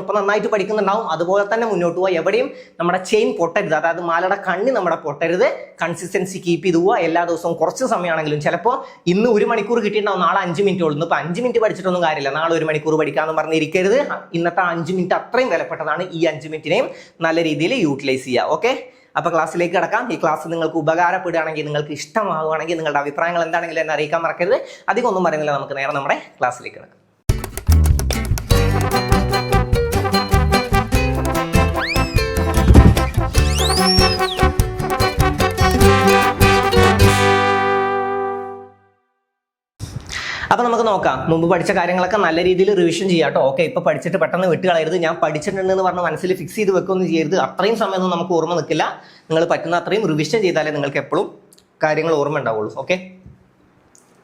ഇപ്പൊ നന്നായിട്ട് പഠിക്കുന്നുണ്ടാവും, അതുപോലെ തന്നെ മുന്നോട്ട് പോവുക. എവിടെയും നമ്മുടെ ചെയിൻ പൊട്ടരുത്, അതായത് മാലയുടെ കണ്ണി നമ്മുടെ പൊട്ടരുത്. കൺസിസ്റ്റൻസി കീപ്പ് ചെയ്ത് പോവുക. എല്ലാ ദിവസവും കുറച്ച് സമയമാണെങ്കിലും, ചിലപ്പോൾ ഇന്ന് 1 മണിക്കൂർ കിട്ടിയിട്ടുണ്ടാവും, നാളെ 5 മിനിറ്റ് ഉള്ളൂ. ഇപ്പൊ 5 മിനിറ്റ് പഠിച്ചിട്ടൊന്നും കാര്യമില്ല, നാളെ 1 മണിക്കൂർ പഠിക്കാന്ന് പറഞ്ഞിരിക്കരുത്. ഇന്നത്തെ 5 മിനിറ്റ് അത്രയും വിലപ്പെട്ടതാണ്. ഈ 5 മിനിറ്റിനെയും നല്ല രീതിയിൽ യൂട്ടിലൈസ് ചെയ്യുക. ഓക്കെ, അപ്പൊ ക്ലാസ്സിലേക്ക് കിടക്കാം. ഈ ക്ലാസ് നിങ്ങൾക്ക് ഉപകാരപ്പെടുകയാണെങ്കിൽ, നിങ്ങൾക്ക് ഇഷ്ടമാവുകയാണെങ്കിൽ, നിങ്ങളുടെ അഭിപ്രായങ്ങൾ എന്താണെങ്കിലും എന്നെ അറിയിക്കാൻ മറക്കരുത്. അധികം ഒന്നും പറയുന്നില്ല, നമുക്ക് നേരെ നമ്മുടെ ക്ലാസ്സിലേക്ക് കിടക്കാം. അപ്പൊ നമുക്ക് നോക്കാം, മുമ്പ് പഠിച്ച കാര്യങ്ങളൊക്കെ നല്ല രീതിയിൽ റിവിഷൻ ചെയ്യാം കേട്ടോ. ഓക്കെ, ഇപ്പൊ പഠിച്ചിട്ട് പെട്ടെന്ന് വിട്ടുകളയരുത്. ഞാൻ പഠിച്ചിട്ടുണ്ടെന്ന് പറഞ്ഞ് മനസ്സിൽ ഫിക്സ് ചെയ്ത് വെക്കൊന്നും ചെയ്യരുത്. അത്രയും സമയമൊന്നും നമുക്ക് ഓർമ്മ നിൽക്കില്ല. നിങ്ങൾ പറ്റുന്ന അത്രയും റിവിഷൻ ചെയ്താലേ നിങ്ങൾക്ക് എപ്പോഴും കാര്യങ്ങൾ ഓർമ്മ ഉണ്ടാവുള്ളൂ. ഓക്കെ,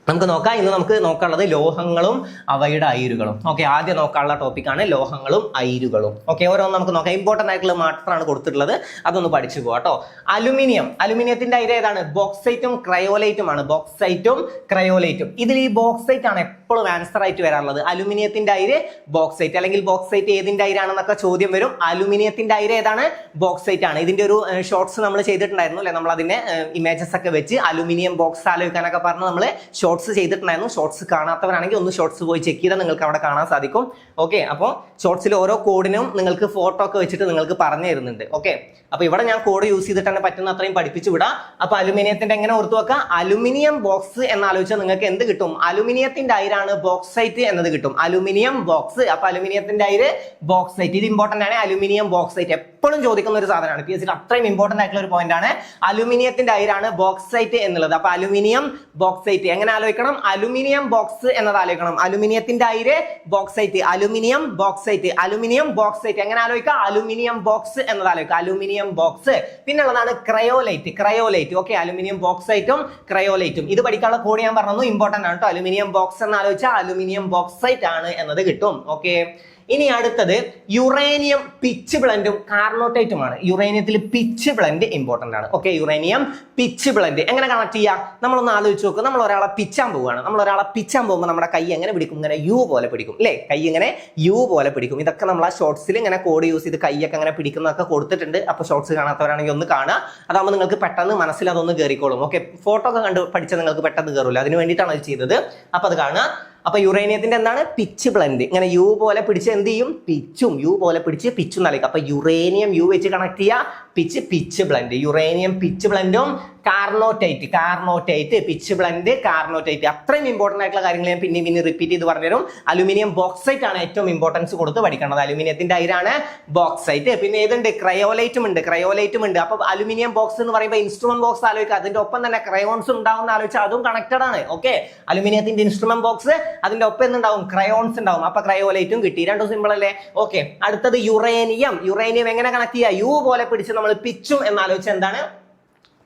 നമുക്ക് നോക്കാം. ഇന്ന് നമുക്ക് നോക്കാനുള്ളത് ലോഹങ്ങളും അവയുടെ അയിരുകളും. ഓക്കെ, ആദ്യം നോക്കാനുള്ള ടോപ്പിക്കാണ് ലോഹങ്ങളും അയിരുകളും. ഓക്കെ, ഓരോന്നും നമുക്ക് നോക്കാം. ഇമ്പോർട്ടൻ്റ് ആയിട്ടുള്ള മാത്രമാണ് കൊടുത്തിട്ടുള്ളത്, അതൊന്ന് പഠിച്ചു പോകാം കേട്ടോ. അലുമിനിയത്തിന്റെ അയിര് ഏതാണ്? ബോക്സൈറ്റും ക്രയോലൈറ്റും ആണ്. ബോക്സൈറ്റും ക്രയോലൈറ്റും. ഇതിൽ ഈ ബോക്സൈറ്റ് ആണ് എപ്പോഴും ആൻസർ ആയിട്ട് വരാറുള്ളത്. അലുമിനിയത്തിന്റെ അയിര് ബോക്സൈറ്റ്, അല്ലെങ്കിൽ ബോക്സൈറ്റ് ഏതിന്റെ അയിരാണെന്നൊക്കെ ചോദ്യം വരും. അലുമിനിയത്തിന്റെ അയിര് ഏതാണ്? ബോക്സൈറ്റ് ആണ്. ഇതിന്റെ ഒരു ഷോർട്സ് നമ്മൾ ചെയ്തിട്ടുണ്ടായിരുന്നു അല്ലെ, നമ്മൾ അതിന്റെ ഇമേജസ് ഒക്കെ വെച്ച് അലുമിനിയം ബോക്സ് ആലോചിക്കാനൊക്കെ പറഞ്ഞ് നമ്മൾ ഷോർട്സ് ചെയ്തിട്ടുണ്ടായിരുന്നു. ഷോർട്സ് കാണാത്തവരാണെങ്കിൽ ഒന്ന് ഷോർട്സ് പോയി ചെക്ക് ചെയ്താൽ നിങ്ങൾക്ക് അവിടെ കാണാൻ സാധിക്കും. ഓക്കെ, അപ്പോൾ ഷോർട്സിൽ ഓരോ കോഡിനും നിങ്ങൾക്ക് ഫോട്ടോ ഒക്കെ വെച്ചിട്ട് നിങ്ങൾക്ക് പറഞ്ഞു തരുന്നുണ്ട്. ഓക്കെ, അപ്പൊ ഇവിടെ ഞാൻ കോഡ് യൂസ് ചെയ്തിട്ട് തന്നെ പറ്റുന്ന അത്രയും പഠിപ്പിച്ചു വിടാം. അപ്പൊ അലുമിനിയത്തിന്റെ എങ്ങനെ ഓർത്തു വെക്കാം? അലുമിനിയം ബോക്സ് എന്നാലോചിച്ചാൽ നിങ്ങൾക്ക് എന്ത് കിട്ടും? അലുമിനിയത്തിന്റെ അയിരാണ് ബോക്സൈറ്റ് എന്നത് കിട്ടും. Aluminium box. അപ്പൊ അലുമിനിയത്തിന്റെ അയിര് ബോക്സൈറ്റ്. ഇത് ഇമ്പോർട്ടന്റ് ആണ്. അലുമിനിയം ബോക്സൈറ്റ് എപ്പോഴും ചോദിക്കുന്ന ഒരു സാധനമാണ്. PSC അത്രയും ഇമ്പോർട്ടന്റ് ആയിട്ടുള്ള ഒരു പോയിന്റ് ആണ്. അലുമിനിയത്തിന്റെ അയിരാണ് ബോക്സൈറ്റ് എന്നുള്ളത്. അപ്പൊ അലുമിനിയം ബോക്സൈറ്റ് എങ്ങനെ ആലോചിക്കണം? അലുമിനിയം ബോക്സ് എന്നത് ആലോചിക്കണം. അലുമിനിയത്തിന്റെ അയിര് bauxite, aluminium bauxite, aluminium bauxite എങ്ങനെ ആലോചിക്കുക? അലുമിനിയം ബോക്സ് എന്നത് ആലോചിക്കുക, അലുമിനിയം ബോക്സ്. പിന്നെ ഉള്ളതാണ് ക്രയോലൈറ്റ്. ക്രയോലൈറ്റ്. ഓക്കെ, അലുമിനിയം ബോക്സൈറ്റും ക്രയോലൈറ്റും. ഇത് പഠിക്കാനുള്ള കോഡ് ഞാൻ പറഞ്ഞു, ഇമ്പോർട്ടന്റ് ആണ് കേട്ടോ. അലുമിനിയം ബോക്സ് എന്ന് ആലോചിച്ചാൽ അലുമിനിയം ബോക്സൈറ്റ് ആണ് എന്നത് കിട്ടും. ഓക്കെ, ഇനി അടുത്തത് യുറേനിയം പിച്ച് ബ്ലെൻഡും കാർണോട്ടൈറ്റുമാണ്. യുറേനിയത്തിൽ പിച്ച് ബ്ലെൻഡ് ഇമ്പോർട്ടന്റ് ആണ്. ഓക്കെ, യുറേനിയം പിച്ച് ബ്ലെൻഡ് എങ്ങനെ കണക്ട് ചെയ്യാം? നമ്മളൊന്ന് ആലോചിച്ച് നോക്കുക. നമ്മൾ ഒരാളെ പിച്ചാൻ പോവുകയാണ്. നമ്മൾ ഒരാളെ പിച്ചാൻ പോകുമ്പോൾ നമ്മുടെ കൈ എങ്ങനെ പിടിക്കും? ഇങ്ങനെ യു പോലെ പിടിക്കും അല്ലേ? കൈ ഇങ്ങനെ യു പോലെ പിടിക്കും. ഇതൊക്കെ നമ്മൾ ആ ഷോർട്സിൽ ഇങ്ങനെ കോഡ് യൂസ് ചെയ്ത് കൈയൊക്കെ അങ്ങനെ പിടിക്കുന്നതൊക്കെ കൊടുത്തിട്ടുണ്ട്. അപ്പൊ ഷോർട്സ് കാണാത്തവരാണെങ്കിൽ ഒന്ന് കാണുക. അതാകുമ്പോൾ നിങ്ങൾക്ക് പെട്ടെന്ന് മനസ്സിൽ അതൊന്ന് കയറിക്കോളും. ഓക്കെ, ഫോട്ടോ ഒക്കെ കണ്ട് പഠിച്ചാൽ നിങ്ങൾക്ക് പെട്ടെന്ന് കയറില്ല. അതിന് വേണ്ടിയിട്ടാണ് അത് ചെയ്തത്. അപ്പൊ അത് കാണുക. അപ്പൊ യുറേനിയത്തിന്റെ എന്താണ്? Pitch blend. ഇങ്ങനെ യു പോലെ പിടിച്ച് എന്ത് ചെയ്യും? പിച്ചും. യു പോലെ പിടിച്ച് പിച്ചും നൽകും. അപ്പൊ യുറേനിയം യു വെച്ച് കണക്ട് ചെയ്യുക, പിച്ച് ബ്ലെൻഡ്. യുറേനിയം പിച്ച് ബ്ലെൻഡും കാർണോട്ടൈറ്റ് പിച്ച് ബ്ലെൻഡ് കാർണോട്ടൈറ്റ്. അത്രയും ഇമ്പോർട്ടന്റ് ആയിട്ടുള്ള കാര്യങ്ങൾ ഞാൻ പിന്നെ റിപ്പീറ്റ് ചെയ്ത് പറഞ്ഞുതരും. അലുമിനിയം ബോക്സൈറ്റ് ആണ് ഏറ്റവും ഇമ്പോർട്ടൻസ് കൊടുത്ത് പഠിക്കേണ്ടത്. അലുമിനിയത്തിന്റെ അയിരാണ് ബോക്സൈറ്റ്. പിന്നെ ഏതുണ്ട്? ക്രയോലൈറ്റും ഉണ്ട്. അപ്പൊ അലുമിനിയം ബോക്സ് എന്ന് പറയുമ്പോൾ ഇൻസ്ട്രുമെന്റ് ബോക്സ് ആലോചിക്കുക. അതിന്റെ ഒപ്പം തന്നെ ക്രയോൺസ് ഉണ്ടാവും ആലോചിച്ചാൽ അതും കണക്റ്റഡ് ആണ്. ഓക്കെ, അലുമിനിയത്തിന്റെ ഇൻസ്ട്രുമെന്റ് ബോക്സ്, അതിന്റെ ഒപ്പം എന്തുണ്ടാവും? ക്രയോൺസ് ഉണ്ടാവും. അപ്പൊ ക്രയോലൈറ്റും കിട്ടി. രണ്ടും സിമ്പിൾ അല്ലേ? ഓക്കെ, അടുത്തത് യുറേനിയം എങ്ങനെ കണക്ട് ചെയ്യുക? യു പോലെ പിടിച്ച് നമ്മൾ പിച്ചും എന്നാലോചിച്ചാൽ എന്താണ്?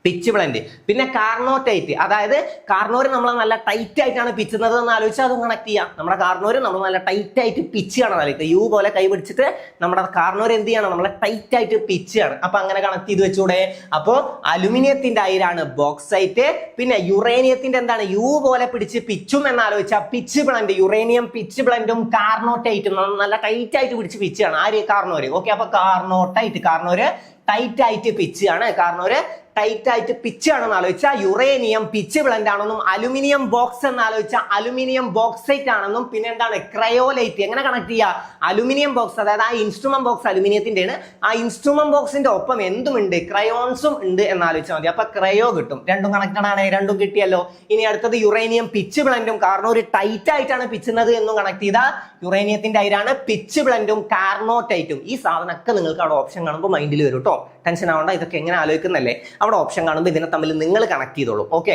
Pitch blend. പിന്നെ കാർണോട്ടൈറ്റ്, അതായത് കാർണോര് നമ്മൾ നല്ല ടൈറ്റ് ആയിട്ടാണ് പിച്ചുന്നത് എന്ന് ആലോചിച്ചാൽ അതും കണക്ട് ചെയ്യാം. നമ്മുടെ കാർണോര് നമ്മൾ നല്ല ടൈറ്റ് ആയിട്ട് പിച്ചാണ് ആലോചിക്കുക. യു പോലെ കൈ പിടിച്ചിട്ട് നമ്മുടെ കാർണോര് എന്ത് ചെയ്യണം? നമ്മളെ ടൈറ്റ് ആയിട്ട് പിച്ചാണ്. അപ്പൊ അങ്ങനെ കണക്ട് ചെയ്ത് വെച്ചൂടെ? അപ്പോ അലുമിനിയത്തിന്റെ അയിരാണ് ബോക്സൈറ്റ്. പിന്നെ യുറേനിയത്തിന്റെ എന്താണ്? യു പോലെ പിടിച്ച് പിച്ചും എന്നാലോചിച്ചാൽ പിച്ച് ബ്ലെൻഡ്. യുറേനിയം പിച്ച് ബ്ലെൻഡും കാർണോട്ടൈറ്റും നല്ല ടൈറ്റ് ആയിട്ട് പിടിച്ച് പിച്ചാണ്. ആര്? കാർണോര്. ഓക്കെ, അപ്പൊ കാർണോര് ടൈറ്റ് ആയിട്ട് പിച്ചാണ്. കാർണോര് ടൈറ്റ് ആയിട്ട് പിച്ച് ആണെന്ന് ആലോചിച്ചാൽ യുറേനിയം പിച്ച് ബ്ലെൻഡ് ആണെന്നും, അലുമിനിയം ബോക്സ് എന്ന് ആലോചിച്ചാൽ അലുമിനിയം ബോക്സൈറ്റ് ആണെന്നും. പിന്നെ എന്താണ്? ക്രയോലൈറ്റ്. എങ്ങനെ കണക്ട് ചെയ്യുക? അലുമിനിയം ബോക്സ്, അതായത് ആ ഇൻസ്ട്രുമെന്റ് ബോക്സ് അലുമിനിയത്തിന്റെ ആണ്. ആ ഇൻസ്ട്രുമെന്റ് ബോക്സിന്റെ ഒപ്പം എന്തുമുണ്ട്? ക്രയോൺസും ഉണ്ട് എന്നാലോചിച്ചാൽ മതി. അപ്പൊ ക്രയോ കിട്ടും. രണ്ടും കണക്റ്റഡ് ആണ്. രണ്ടും കിട്ടിയല്ലോ. ഇനി അടുത്തത് യുറേനിയം പിച്ച് ബ്ലെൻഡും കാർണോര് ടൈറ്റ് ആയിട്ടാണ് പിച്ചുന്നത് എന്നും കണക്ട് ചെയ്താൽ യുറേനിയത്തിന്റെ അയിരാണ് പിച്ച് ബ്ലെൻഡും കാർണോട്ടൈറ്റും. ഈ സാധനമൊക്കെ നിങ്ങൾക്ക് അവിടെ ഓപ്ഷൻ കാണുമ്പോൾ മൈൻഡിൽ വരും കേട്ടോ. ടെൻഷൻ ആവണ്ട, ഇതൊക്കെ എങ്ങനെ ആലോചിക്കുന്നല്ലേ? അവിടെ ഓപ്ഷൻ കാണുമ്പോൾ ഇതിനെ തമ്മിൽ നിങ്ങൾ കണക്ട് ചെയ്തോളൂ. ഓക്കെ,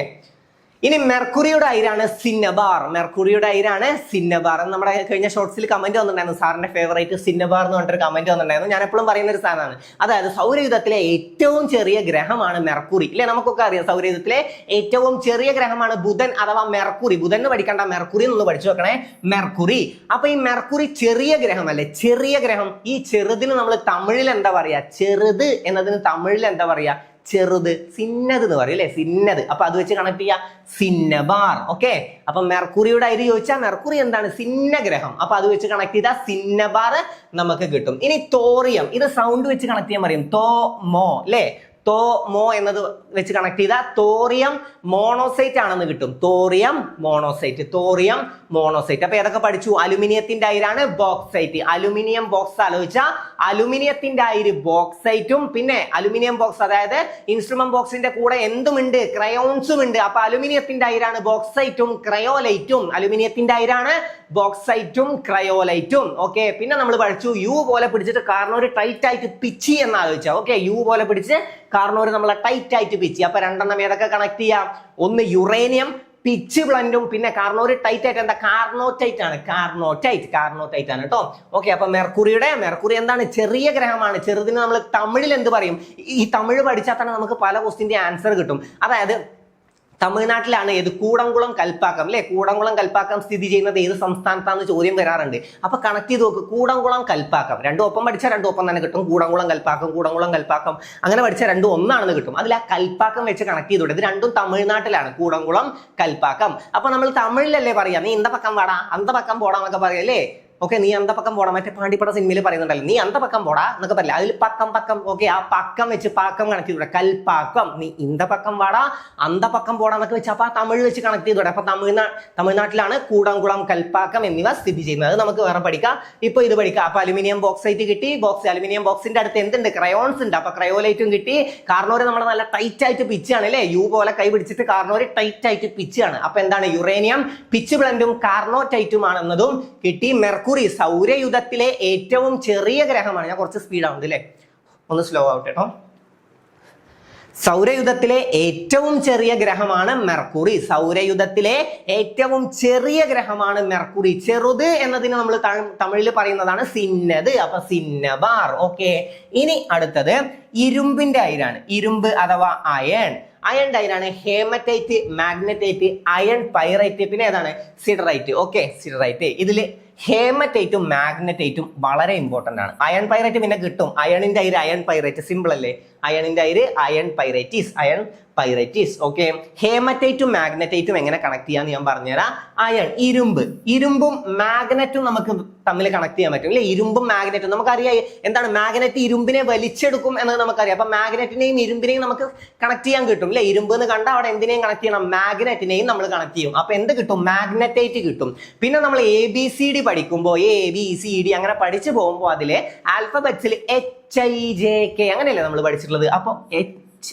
ഇനി മെർക്കുറിയുടെ അയിരാണ് സിന്നബാർ. മെർക്കുറിയുടെ അയിരാണ് സിന്നബാർ. നമ്മുടെ കഴിഞ്ഞ ഷോർട്സിൽ കമന്റ് വന്നിട്ടുണ്ടായിരുന്നു, സാറിന്റെ ഫേവറേറ്റ് സിന്നബാർ എന്ന് പറഞ്ഞിട്ടൊരു കമന്റ് വന്നിട്ടുണ്ടായിരുന്നു. ഞാൻ എപ്പോഴും പറയുന്ന ഒരു സാധനമാണ്. അതായത് സൗരയൂഥത്തിലെ ഏറ്റവും ചെറിയ ഗ്രഹമാണ് മെർക്കുറി. ഇല്ലേ, നമുക്കൊക്കെ അറിയാം സൗരയൂഥത്തിലെ ഏറ്റവും ചെറിയ ഗ്രഹമാണ് ബുധൻ അഥവാ മെർക്കുറി. ബുധൻ എന്ന് പഠിക്കണ്ട, മെർക്കുറി എന്നൊന്ന് പഠിച്ചു വെക്കണേ, മെർക്കുറി. അപ്പൊ ഈ മെർക്കുറി ചെറിയ ഗ്രഹമല്ലേ, ചെറിയ ഗ്രഹം. ഈ ചെറുതിന് നമ്മൾ തമിഴിൽ എന്താ പറയാ? ചെറുത് എന്നതിന് തമിഴിൽ എന്താ പറയാ? ചെറുത്, സിന്നത് എന്ന് പറയും അല്ലെ, സിന്നത്. അപ്പൊ അത് വെച്ച് കണക്ട് ചെയ്യാ, സിന്നബാർ. ഓക്കെ, അപ്പൊ മെർക്കുറിയുടെ അരി ചോദിച്ചാൽ മെർക്കുറി എന്താണ്? സിന്ന ഗ്രഹം. അപ്പൊ അത് വെച്ച് കണക്ട് ചെയ്താൽ സിന്നബാർ നമുക്ക് കിട്ടും. ഇനി തോറിയം, ഇത് സൗണ്ട് വെച്ച് കണക്ട് ചെയ്യാൻ പറയും, തോ മോ അല്ലെ, തോ മോ എന്നത് വെച്ച് കണക്ട് ചെയ്താൽ തോറിയം മോണോസൈറ്റ് ആണെന്ന് കിട്ടും. Thorium monocyte, thorium monocyte. അപ്പൊ ഏതൊക്കെ പഠിച്ചു? അലുമിനിയത്തിന്റെ അയിരാണ് ബോക്സൈറ്റ്. അലുമിനിയം ബോക്സ് ആലോചിച്ചാൽ അലുമിനിയത്തിന്റെ അയിര് ബോക്സൈറ്റും, പിന്നെ അലുമിനിയം ബോക്സ് അതായത് ഇൻസ്ട്രുമെന്റ് ബോക്സിന്റെ കൂടെ എന്തുമുണ്ട്? ക്രയോൺസും ഉണ്ട്. അപ്പൊ അലുമിനിയത്തിന്റെ അയിരാണ് ബോക്സൈറ്റും ക്രയോലൈറ്റും. അലുമിനിയത്തിന്റെ അയിരാണ് ബോക്സൈറ്റും ക്രയോലൈറ്റും. ഓക്കെ, പിന്നെ നമ്മൾ പഠിച്ചു യു പോലെ പിടിച്ചിട്ട് കാരണം ഒരു ടൈറ്റ് ആയിട്ട് പിച്ചി എന്ന് ആലോചിച്ചാൽ. ഓക്കെ, യു പോലെ പിടിച്ച് കാരണം ഒരു നമ്മളെ ടൈറ്റ് ആയിട്ട് പിച്ചി. അപ്പൊ രണ്ടെണ്ണം ഏതൊക്കെ കണക്ട് ചെയ്യാം? ഒന്ന് യുറേനിയം പിച്ച് ബ്ലൻഡും, പിന്നെ കാർണോര് ടൈറ്റ് ആയിട്ട് എന്താ? കാർണോറ്റൈറ്റ് ആണ്. കാർണോറ്റൈറ്റ് ആണ് കേട്ടോ. ഓക്കെ, അപ്പൊ മെർക്കുറി എന്താണ്? ചെറിയ ഗ്രഹമാണ്. ചെറുതിന് നമ്മൾ തമിഴിൽ എന്ത് പറയും? ഈ തമിഴ് പഠിച്ചാൽ തന്നെ നമുക്ക് പല ക്വസ്റ്റിന്റെ ആൻസർ കിട്ടും. അതായത് തമിഴ്നാട്ടിലാണ് ഏത്? കൂടംകുളം കൽപ്പാക്കം അല്ലെ. കൂടംകുളം കൽപ്പാക്കം സ്ഥിതി ചെയ്യുന്നത് ഏത് സംസ്ഥാനത്താന്ന് ചോദ്യം വരാറുണ്ട്. അപ്പൊ കണക്ട് ചെയ്ത് നോക്ക്, കൂടംകുളം കൽപ്പാക്കം. രണ്ടും ഒപ്പം പഠിച്ചാൽ രണ്ടും ഒപ്പം തന്നെ കിട്ടും. കൂടംകുളം കൽപ്പാക്കം അങ്ങനെ പഠിച്ചാൽ രണ്ടും ഒന്നാണെന്ന് കിട്ടും. അതിൽ ആ കൽപ്പാക്കം വെച്ച് കണക്ട് ചെയ്തോടെ. ഇത് രണ്ടും തമിഴ്നാട്ടിലാണ്, കൂടംകുളം കൽപ്പാക്കം. അപ്പൊ നമ്മൾ തമിഴിലല്ലേ പറയാ, നീ ഇന്ത പക്കം വാടാ അന്ത പക്കം പോടാ എന്നൊക്കെ പറയല്ലേ. ഓക്കെ, നീ അന്ത പക്കം പോടാ, മറ്റേ പാണ്ടിപ്പട സിനിമയിൽ പറയുന്നുണ്ടല്ലോ, നീ അന്ത പക്കം പോടാ എന്നൊക്കെ പറയില്ല. അതിൽ പക്കം. ഓക്കെ, ആ പക്കം വെച്ച് പാക്കം കണക്ട് ചെയ്തോടെ. കൽപ്പാക്കം, നീ ഇന്ത പക്കം വാടാ അന്ത പക്കം പോടാ എന്നൊക്കെ വെച്ച് അപ്പൊ ആ തമിഴ് വെച്ച് കണക്ട് ചെയ്തോടെ. അപ്പൊ തമിഴ്നാട്ടിലാണ് കൂടംകുളം കൽപ്പാക്കം എന്നിവ സ്ഥിതി ചെയ്യുന്നത്. അത് നമുക്ക് വേറെ പഠിക്കാം. ഇപ്പൊ ഇത് പഠിക്കാം. അപ്പൊ അലുമിനിയം ബോക്സൈറ്റ് കിട്ടി. അലുമിനിയം ബോക്സിന്റെ അടുത്ത് എന്തുണ്ട്? ക്രയോൺസ് ഉണ്ട്. അപ്പൊ ക്രയോലൈറ്റും കിട്ടി. കാർണോര് നമ്മളെ നല്ല ടൈറ്റ് ആയിട്ട് പിച്ചാണ് അല്ലെ, യു പോലെ കൈ പിടിച്ചിട്ട് കാർണോര് ടൈറ്റ് ആയിട്ട് പിച്ചാണ്. അപ്പൊ എന്താണ്? യുറേനിയം പിച്ച് ബ്ലൻഡും കാർണോറ്റൈറ്റും ആണെന്നതും കിട്ടി. മെർക്കുറി സൗരയൂഥത്തിലെ ഏറ്റവും ചെറിയ ഗ്രഹമാണ്. ഞാൻ കുറച്ച് സ്പീഡ് ആവുന്നുണ്ട് അല്ലേ, ഒന്ന് സ്ലോ ആവട്ടെ കേട്ടോ. സൗരയൂഥത്തിലെ ഏറ്റവും ചെറിയ ഗ്രഹമാണ് മെർക്കുറി. സൗരയൂഥത്തിലെ ഏറ്റവും ചെറിയ ഗ്രഹമാണ് മെർക്കുറി. ചെറുത് എന്നതിന് നമ്മൾ തമിഴിൽ പറയുന്നതാണ് സിന്നത്. അപ്പൊ സിന്നബാർ. ഓക്കെ, ഇനി അടുത്തത് ഇരുമ്പിന്റെ അയിരാണ്. ഇരുമ്പ് അഥവാ അയൺ. അയണിന്റെ അയിരാണ് ഹേമറ്റൈറ്റ്, മാഗ്നറ്റൈറ്റ്, അയൺ പൈറൈറ്റ്, പിന്നെ ഏതാണ്? സിഡറൈറ്റ്. Okay, siderite. ഇതില് ഹേമറ്റൈറ്റും മാഗ്നറ്റൈറ്റും വളരെ ഇമ്പോർട്ടന്റ് ആണ്. അയൺ പൈറൈറ്റ് പിന്നെ കിട്ടും. അയണിന്റെ അയിര് അയൺ പൈറൈറ്റ്, സിമ്പിൾ അല്ലേ. അയണിന്റെ അയിര് അയൺ പൈറൈറ്റീസ്. ഓക്കെ, ഹേമറ്റൈറ്റും മാഗ്നറ്റൈറ്റും എങ്ങനെ കണക്ട് ചെയ്യാന്ന് ഞാൻ പറഞ്ഞുതരാം. അയൺ, ഇരുമ്പും മാഗ്നറ്റും നമുക്ക് തമ്മിൽ കണക്ട് ചെയ്യാൻ പറ്റും അല്ലെ. ഇരുമ്പും മാഗ്നറ്റും നമുക്കറിയാം എന്താണ്? മാഗ്നറ്റ് ഇരുമ്പിനെ വലിച്ചെടുക്കും എന്നത് നമുക്കറിയാം. അപ്പൊ മാഗ്നറ്റിനെയും ഇരുമ്പിനെയും നമുക്ക് കണക്ട് ചെയ്യാൻ കിട്ടും അല്ലെ. ഇരുമ്പ് എന്ന് കണ്ടാൽ അവിടെ എന്തിനേയും കണക്ട് ചെയ്യണം? മാഗ്നറ്റിനെയും നമ്മൾ കണക്ട് ചെയ്യും. അപ്പൊ എന്ത് കിട്ടും? മാഗ്നറ്റൈറ്റ് കിട്ടും. പിന്നെ നമ്മൾ ABCD പഠിക്കുമ്പോൾ ABCD അങ്ങനെ പഠിച്ചു പോകുമ്പോൾ അതിലെ ആൽഫബറ്റ്സിൽ HIJK അങ്ങനെയല്ലേ നമ്മൾ പഠിച്ചിട്ടുള്ളത്. അപ്പൊ HIJK,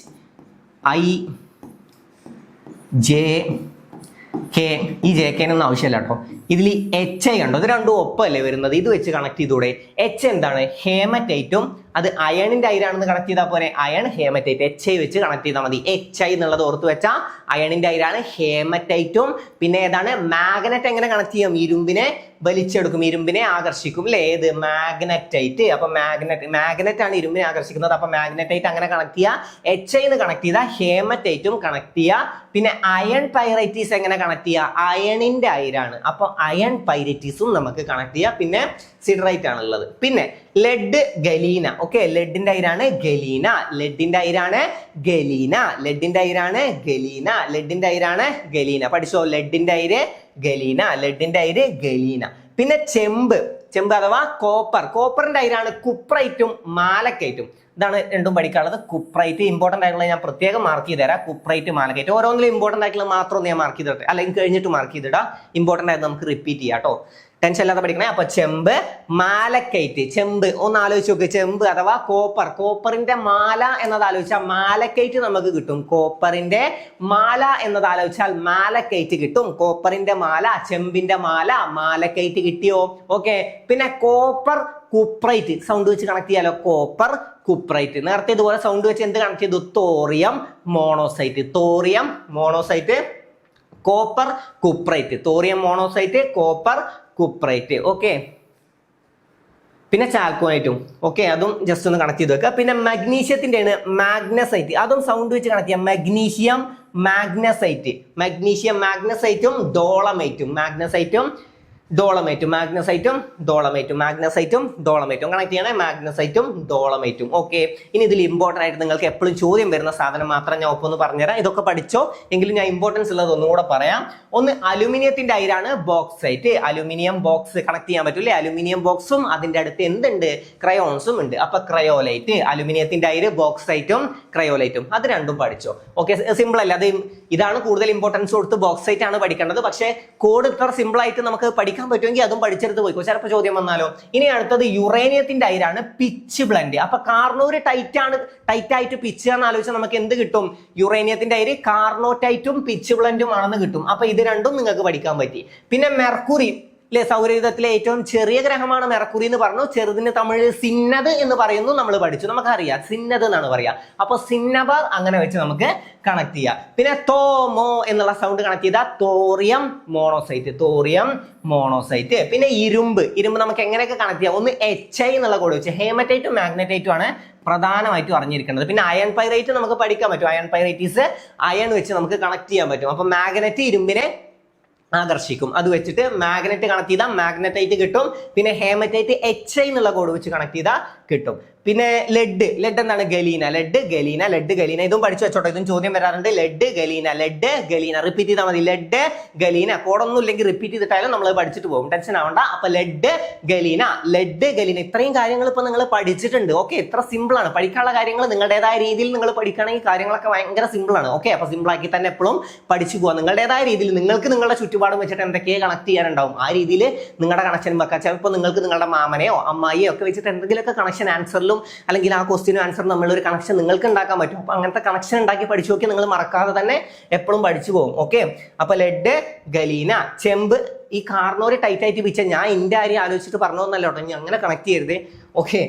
ഈ JK ഒന്നും ആവശ്യമില്ല കേട്ടോ. ഇതിൽ HI കണ്ടോ, ഇത് രണ്ടും ഒപ്പമല്ലേ വരുന്നത്. ഇത് വെച്ച് കണക്ട് ചെയ്തൂടെ. H എന്താണ്? ഹേമറ്റൈറ്റും, അത് അയണിന്റെ അയിരാണെന്ന് കണക്ട് ചെയ്താൽ പോലെ അയൺ ഹേമറ്റൈറ്റ്. HI വെച്ച് കണക്ട് ചെയ്താൽ മതി. HI എന്നുള്ളത് ഓർത്ത് വെച്ചാൽ അയണിന്റെ അയിരാണ് ഹേമറ്റൈറ്റും. പിന്നെ ഏതാണ്? മാഗ്നറ്റ്. എങ്ങനെ കണക്ട് ചെയ്യും? ഇരുമ്പിനെ വലിച്ചെടുക്കും, ഇരുമ്പിനെ ആകർഷിക്കും അല്ലെ. ഏത്? മാഗ്നറ്റൈറ്റ്. അപ്പൊ മാഗ്നറ്റ് ആണ് ഇരുമ്പിനെ ആകർഷിക്കുന്നത്. അപ്പൊ മാഗ്നറ്റൈറ്റ് അങ്ങനെ കണക്ട് ചെയ്യുക. HI കണക്ട് ചെയ്താൽ ഹേമറ്റൈറ്റും കണക്ട് ചെയ്യുക. പിന്നെ അയൺ പൈറൈറ്റീസ് എങ്ങനെ കണക്ട് ചെയ്യുക? അയണിന്റെ അയിരാണ്. അപ്പൊ അയൺ പൈറൈറ്റീസും നമുക്ക് കണക്ട് ചെയ്യാം. പിന്നെ സിഡറൈറ്റ് ആണുള്ളത്. പിന്നെ ലെഡ്, ഗലീന. ഓക്കെ, ലെഡിന്റെ അയിരാണ് ഗലീന. പഠിച്ചോ, ലെഡിന്റെ അയിര് ഗലീന. പിന്നെ ചെമ്പ് അഥവാ കോപ്പറിന്റെ അയിരാണ് കുപ്രൈറ്റും മാലക്കൈറ്റും. ഇതാണ് രണ്ടും പഠിക്കാനുള്ളത്. കുപ്രൈറ്റ് ഇമ്പോർട്ടന്റ് ആയിട്ടുള്ള ഞാൻ പ്രത്യേകം മാർക്ക് ചെയ്ത് തരാം. കുപ്രൈറ്റ്, മാലക്കൈറ്റ് ഓരോന്നിലും ഇമ്പോർട്ടന്റ് ആയിട്ടുള്ള മാത്രം ഞാൻ മാർക്ക് ചെയ്തിട്ട്, അല്ലെങ്കിൽ കഴിഞ്ഞിട്ട് മാർക്ക് ചെയ്തിടാം. ഇമ്പോർട്ടന്റ് ആയിട്ട് നമുക്ക് റിപ്പീറ്റ് ചെയ്യാം കേട്ടോ, ടെൻഷൻ ഇല്ലാതെ പഠിക്കണേ. അപ്പൊ ചെമ്പ്, മാലക്കൈറ്റ്. ചെമ്പ് ഒന്ന് ആലോചിച്ച് നോക്ക്. ചെമ്പ് അഥവാ കോപ്പറിന്റെ മാല എന്നത് ആലോചിച്ചാൽ മാലക്കൈറ്റ് നമുക്ക് കിട്ടും. കോപ്പറിന്റെ മാല എന്നത് ആലോചിച്ചാൽ മാലക്കൈറ്റ് കിട്ടും. കോപ്പറിന്റെ മാല, ചെമ്പിന്റെ മാല, മാലക്കൈറ്റ് കിട്ടിയോ? ഓക്കെ, പിന്നെ കോപ്പർ കുപ്രൈറ്റ് സൗണ്ട് വെച്ച് കണക്ട് ചെയ്യാലോ. Copper cuprite. നേരത്തെ ഇതുപോലെ സൗണ്ട് വെച്ച് എന്ത് കണക്ട് ചെയ്തു? Thorium monocyte. Copper cuprite, thorium monocyte, copper cuprite. Okay, പിന്നെ ചാൽക്കോണൈറ്റും. ഓക്കെ, അതും ജസ്റ്റ് ഒന്ന് കണക്ട് ചെയ്ത് വെക്കുക. പിന്നെ മഗ്നീഷ്യത്തിന്റെ ആണ് മാഗ്നസൈറ്റ്, അതും സൗണ്ട് വെച്ച് കണക്ട് ചെയ്യാം. മഗ്നീഷ്യം മാഗ്നസൈറ്റ്, മഗ്നീഷ്യം മാഗ്നസൈറ്റും ഡോളമൈറ്റും, മാഗ്നസൈറ്റും ഡോളമൈറ്റും, മാഗ്നസൈറ്റും ഡോളമൈറ്റും, മാഗ്നസൈറ്റും ഡോളമൈറ്റും കണക്ട് ചെയ്യണേ, മാഗ്നസൈറ്റും ഡോളമൈറ്റും. ഓക്കെ, ഇനി ഇതിൽ ഇമ്പോർട്ടൻ്റ് ആയിട്ട് നിങ്ങൾക്ക് എപ്പോഴും ചോദ്യം വരുന്ന സാധനം മാത്രം ഞാൻ ഒപ്പം ഒന്ന് പറഞ്ഞുതരാം. ഇതൊക്കെ പഠിച്ചോ, എങ്കിലും ഞാൻ ഇമ്പോർട്ടൻസ് ഉള്ളത് ഒന്നുകൂടെ പറയാം. ഒന്ന് അലുമിനിയത്തിന്റെ അയിരാണ് ബോക്സൈറ്റ്, അലുമിനിയം ബോക്സ് കണക്ട് ചെയ്യാൻ പറ്റൂലേ, അലുമിനിയം ബോക്സും അതിന്റെ അടുത്ത് എന്തുണ്ട്, ക്രയോൺസും ഉണ്ട്. അപ്പൊ ക്രയോലൈറ്റ്, അലുമിനിയത്തിന്റെ അയിര് ബോക്സൈറ്റും ക്രയോലൈറ്റും, അത് രണ്ടും പഠിച്ചോ. ഓക്കെ, സിമ്പിൾ അല്ല, അത് ഇതാണ് കൂടുതൽ ഇമ്പോർട്ടൻസ് കൊടുത്ത് ബോക്സൈറ്റ് ആണ് പഠിക്കേണ്ടത്. പക്ഷേ കോഡ് ഇത്ര സിമ്പിൾ ആയിട്ട് നമുക്ക് പഠിക്കാൻ പറ്റുമെങ്കിൽ അതും പഠിച്ചെടുത്ത് പോയിക്കോ, ചിലപ്പോൾ ചോദ്യം വന്നാലോ. ഇനി അടുത്തത് യുറേനിയത്തിന്റെ അയിരാണ് പിച്ച് ബ്ലെൻഡ്. അപ്പൊ കാർണോര് ടൈറ്റ് ആയിട്ട് പിച്ച് എന്ന് ആലോചിച്ചാൽ നമുക്ക് എന്ത് കിട്ടും, യുറേനിയത്തിന്റെ അയിര് കാർണോടൈറ്റും പിച്ച് ബ്ലെൻഡും ആണെന്ന് കിട്ടും. അപ്പൊ ഇത് രണ്ടും നിങ്ങൾക്ക് പഠിക്കാൻ പറ്റി. പിന്നെ മെർക്കുറി അല്ലെ, സൗരയൂഥത്തിലെ ഏറ്റവും ചെറിയ ഗ്രഹമാണ് മെർക്കുറി എന്ന് പറഞ്ഞു. ചെറുതിന് തമിഴ് സിന്നത് എന്ന് പറയുന്നു, നമ്മൾ പഠിച്ചു, നമുക്കറിയാം സിന്നത് എന്നാണ് പറയാ. അപ്പൊ സിന്നബർ അങ്ങനെ വെച്ച് നമുക്ക് കണക്ട് ചെയ്യാം. പിന്നെ തോമോ എന്നുള്ള സൗണ്ട് കണക്ട് ചെയ്താൽ തോറിയം മോണോസൈറ്റ്, തോറിയം മോണോസൈറ്റ്. പിന്നെ ഇരുമ്പ് നമുക്ക് എങ്ങനെയൊക്കെ കണക്ട് ചെയ്യാം, ഒന്ന് HI എന്നുള്ള കോഡ് വെച്ച്, ഹേമറ്റൈറ്റും മാഗ്നറ്റൈറ്റും ആണ് പ്രധാനമായിട്ടും അറിഞ്ഞിരിക്കുന്നത്. പിന്നെ അയൺ പൈറൈറ്റ് നമുക്ക് പഠിക്കാൻ പറ്റും, അയൺ പൈറൈറ്റീസ് അയൺ വെച്ച് നമുക്ക് കണക്ട് ചെയ്യാൻ പറ്റും. അപ്പൊ മാഗ്നറ്റ് ഇരുമ്പിനെ ആകർഷിക്കും, അത് വെച്ചിട്ട് മാഗ്നറ്റ് കണക്ട് ചെയ്താൽ മാഗ്നറ്റൈറ്റ് കിട്ടും. പിന്നെ ഹേമറ്റൈറ്റ് HI എന്നുള്ള കോഡ് വെച്ച് കണക്ട് ചെയ്താൽ കിട്ടും. പിന്നെ ലെഡ് എന്താണ്, ഗലീന, ഗലീന ഇതും പഠിച്ചു വെച്ചോട്ടെ, ഇതും ചോദ്യം വരാറുണ്ട്. ലെഡ് ഗലീന റിപ്പീറ്റ് ചെയ്താൽ മതി, ലെഡ് ഗലീന. കോഡൊന്നും ഇല്ലെങ്കിൽ റിപ്പീറ്റ് ചെയ്തിട്ടായാലും നമ്മൾ പഠിച്ചിട്ട് പോകും, ടെൻഷൻ ആവണ്ട. അപ്പൊ ലെഡ് ഗലീന ഇത്രയും കാര്യങ്ങൾ ഇപ്പൊ നിങ്ങൾ പഠിച്ചിട്ടുണ്ട്. ഓക്കെ, ഇത്ര സിമ്പിൾ ആണ് പഠിക്കാനുള്ള കാര്യങ്ങൾ. നിങ്ങളുടേതായ രീതിയിൽ നിങ്ങൾ പഠിക്കുകയാണെങ്കിൽ കാര്യങ്ങളൊക്കെ ഭയങ്കര സിമ്പിൾ ആണ്. ഓക്കെ, അപ്പൊ സിമ്പിൾ ആക്കി തന്നെ എപ്പോഴും പഠിച്ചു പോകാം. നിങ്ങളുടേതായ രീതിയിൽ നിങ്ങൾക്ക് നിങ്ങളുടെ ചുറ്റുപാടും വെച്ചിട്ട് എന്തൊക്കെയോ കണക്ട് ചെയ്യാനുണ്ടാവും, ആ രീതിയിൽ നിങ്ങളുടെ കണക്ഷൻ വെക്കാം. ചിലപ്പോൾ നിങ്ങൾക്ക് നിങ്ങളുടെ മാമനെയോ അമ്മായിയോ ഒക്കെ വെച്ചിട്ട് എന്തെങ്കിലുമൊക്കെ കണക്ഷൻ ആൻസറിലും അല്ലെങ്കിൽ ആ ക്വസ്റ്റ്യനും ആൻസറും നമ്മളൊരു കണക്ഷൻ നിങ്ങൾക്ക് ഉണ്ടാക്കാൻ പറ്റും. അപ്പൊ അങ്ങനത്തെ കണക്ഷൻ ഉണ്ടാക്കി പഠിച്ചു നോക്കി നിങ്ങൾ മറക്കാതെ തന്നെ എപ്പോഴും പഠിച്ചു പോകും. ഓക്കെ, അപ്പൊ ലെഡ് ഗലീന. ചെമ്പ് ഈ കാർണോര് ടൈറ്റ് ആയിട്ട് പിടിച്ച, ഞാൻ എന്റെ കാര്യം ആലോചിച്ചിട്ട് പറഞ്ഞോന്നല്ലോ കേട്ടോ, ഇനി അങ്ങനെ കണക്ട് ചെയ്യരുത്. ഓക്കെ,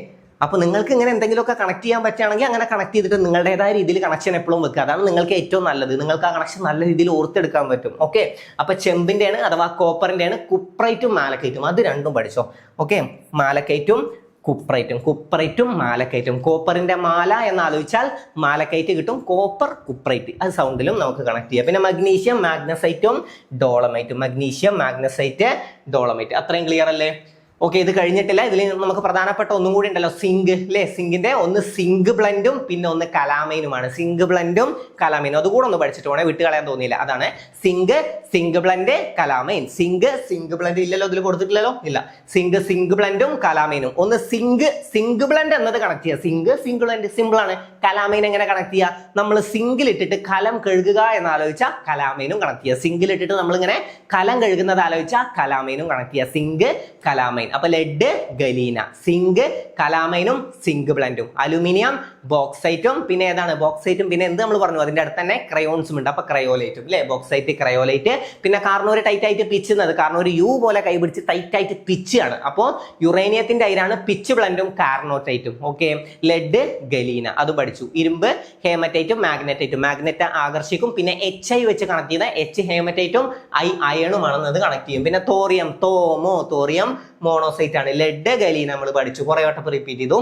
അപ്പൊ നിങ്ങൾക്ക് ഇങ്ങനെ എന്തെങ്കിലുമൊക്കെ കണക്ട് ചെയ്യാൻ പറ്റുകയാണെങ്കിൽ അങ്ങനെ കണക്ട് ചെയ്തിട്ട് നിങ്ങളുടേതായ രീതിയിൽ കണക്ഷൻ എപ്പോഴും വെക്കുക, അതാണ് നിങ്ങൾക്ക് ഏറ്റവും നല്ലത്. നിങ്ങൾക്ക് ആ കണക്ഷൻ നല്ല രീതിയിൽ ഓർത്തെടുക്കാൻ പറ്റും. ഓക്കെ, അപ്പൊ ചെമ്പിന്റെ ആണ് അഥവാ കോപ്പറിന്റെ ആണ് കുപ്രൈറ്റും മാലക്കൈറ്റും, അത് രണ്ടും പഠിച്ചോ. ഓക്കെ, മാലക്കൈറ്റും കുപ്രൈറ്റും മാലക്കൈറ്റും. കോപ്പറിന്റെ മാല എന്ന് ആലോചിച്ചാൽ മാലക്കൈറ്റ് കിട്ടും, കോപ്പർ കുപ്രൈറ്റ്, അത് സൗണ്ടിലും നമുക്ക് കണക്ട് ചെയ്യാം. പിന്നെ മഗ്നീഷ്യം മാഗ്നസൈറ്റും ഡോളമൈറ്റും, മഗ്നീഷ്യം മാഗ്നസൈറ്റ് ഡോളമൈറ്റ്. അത്രയും ക്ലിയർ അല്ലേ? ഓക്കെ, ഇത് കഴിഞ്ഞിട്ടില്ല, ഇതിൽ നമുക്ക് പ്രധാനപ്പെട്ട ഒന്നും കൂടി ഉണ്ടല്ലോ, സിങ്ക് അല്ലെ. സിങ്കിന്റെ ഒന്ന് സിങ്ക് ബ്ലെൻഡും പിന്നെ ഒന്ന് കലാമൈനുമാണ്. സിങ്ക് ബ്ലെൻഡും കലാമൈനും അതുകൂടെ ഒന്ന് പഠിച്ചിട്ട് വേണേ വിട്ട് കളയാൻ തോന്നിയില്ല. അതാണ് zinc blende calamine. Zinc blende ഇല്ലല്ലോ, ഇതിൽ കൊടുത്തിട്ടില്ലല്ലോ, ഇല്ല. സിങ്ക് ബ്ലെൻഡും കലാമൈനും. ഒന്ന് സിങ്ക് ബ്ലെൻഡ് എന്നത് കണക്ട് ചെയ്യുക. സിങ്ക് ബ്ലെൻഡ് സിമ്പിൾ ആണ്. കലാമൈൻ എങ്ങനെ കണക്ട് ചെയ്യുക, നമ്മൾ സിങ്കിലിട്ടിട്ട് കലം കഴുകുക എന്ന് ആലോചിച്ചാൽ കലാമൈനും കണക്ട് ചെയ്യുക. സിങ്കിലിട്ടിട്ട് നമ്മളിങ്ങനെ കലം കഴുകുന്നത് ആലോചിച്ചാൽ കലാമൈനും കണക്ട് ചെയ്യുക. Zinc calamine. അപ്പൊ ലെഡ് ഗലീന, സിങ്ക് കലാമൈനും സിങ്ക് ബ്ലെൻഡും. അലുമിനിയം ബോക്സൈറ്റും, പിന്നെ ഏതാണ് ബോക്സൈറ്റും, പിന്നെ എന്ത് നമ്മൾ പറഞ്ഞു അതിന്റെ അടുത്ത് തന്നെ ക്രയോൺസും ഉണ്ട്. അപ്പൊ ക്രയോലൈറ്റും അല്ലെ, ബോക്സൈറ്റ് ക്രയോലൈറ്റ്. പിന്നെ കാർണോര് ടൈറ്റ് ആയിട്ട് പിച്ചുന്നത്, കാർണോര് യു പോലെ കൈ പിടിച്ച് ടൈറ്റ് ആയിട്ട് പിച്ച് ആണ്. അപ്പോൾ യുറേനിയത്തിന്റെ അയിരാണ് പിച്ച് ബ്ലെൻഡും കാർണോടൈറ്റും. ഓക്കെ, ലെഡ് ഗലീന അത് പഠിച്ചു. ഇരുമ്പ് ഹേമറ്റൈറ്റും മാഗ്നറ്റൈറ്റും, മാഗ്നറ്റ് ആകർഷിക്കും. പിന്നെ HI വെച്ച് കണക്ട് ചെയ്ത H ഹേമറ്റൈറ്റും I അയണുമാണെന്നത് കണക്ട് ചെയ്യും. പിന്നെ തോറിയം തോറിയം മോണോസൈറ്റ് ആണ്. ലെഡ് ഗലീന നമ്മൾ പഠിച്ചു, കുറെ വട്ടം റിപ്പീറ്റ് ചെയ്തു.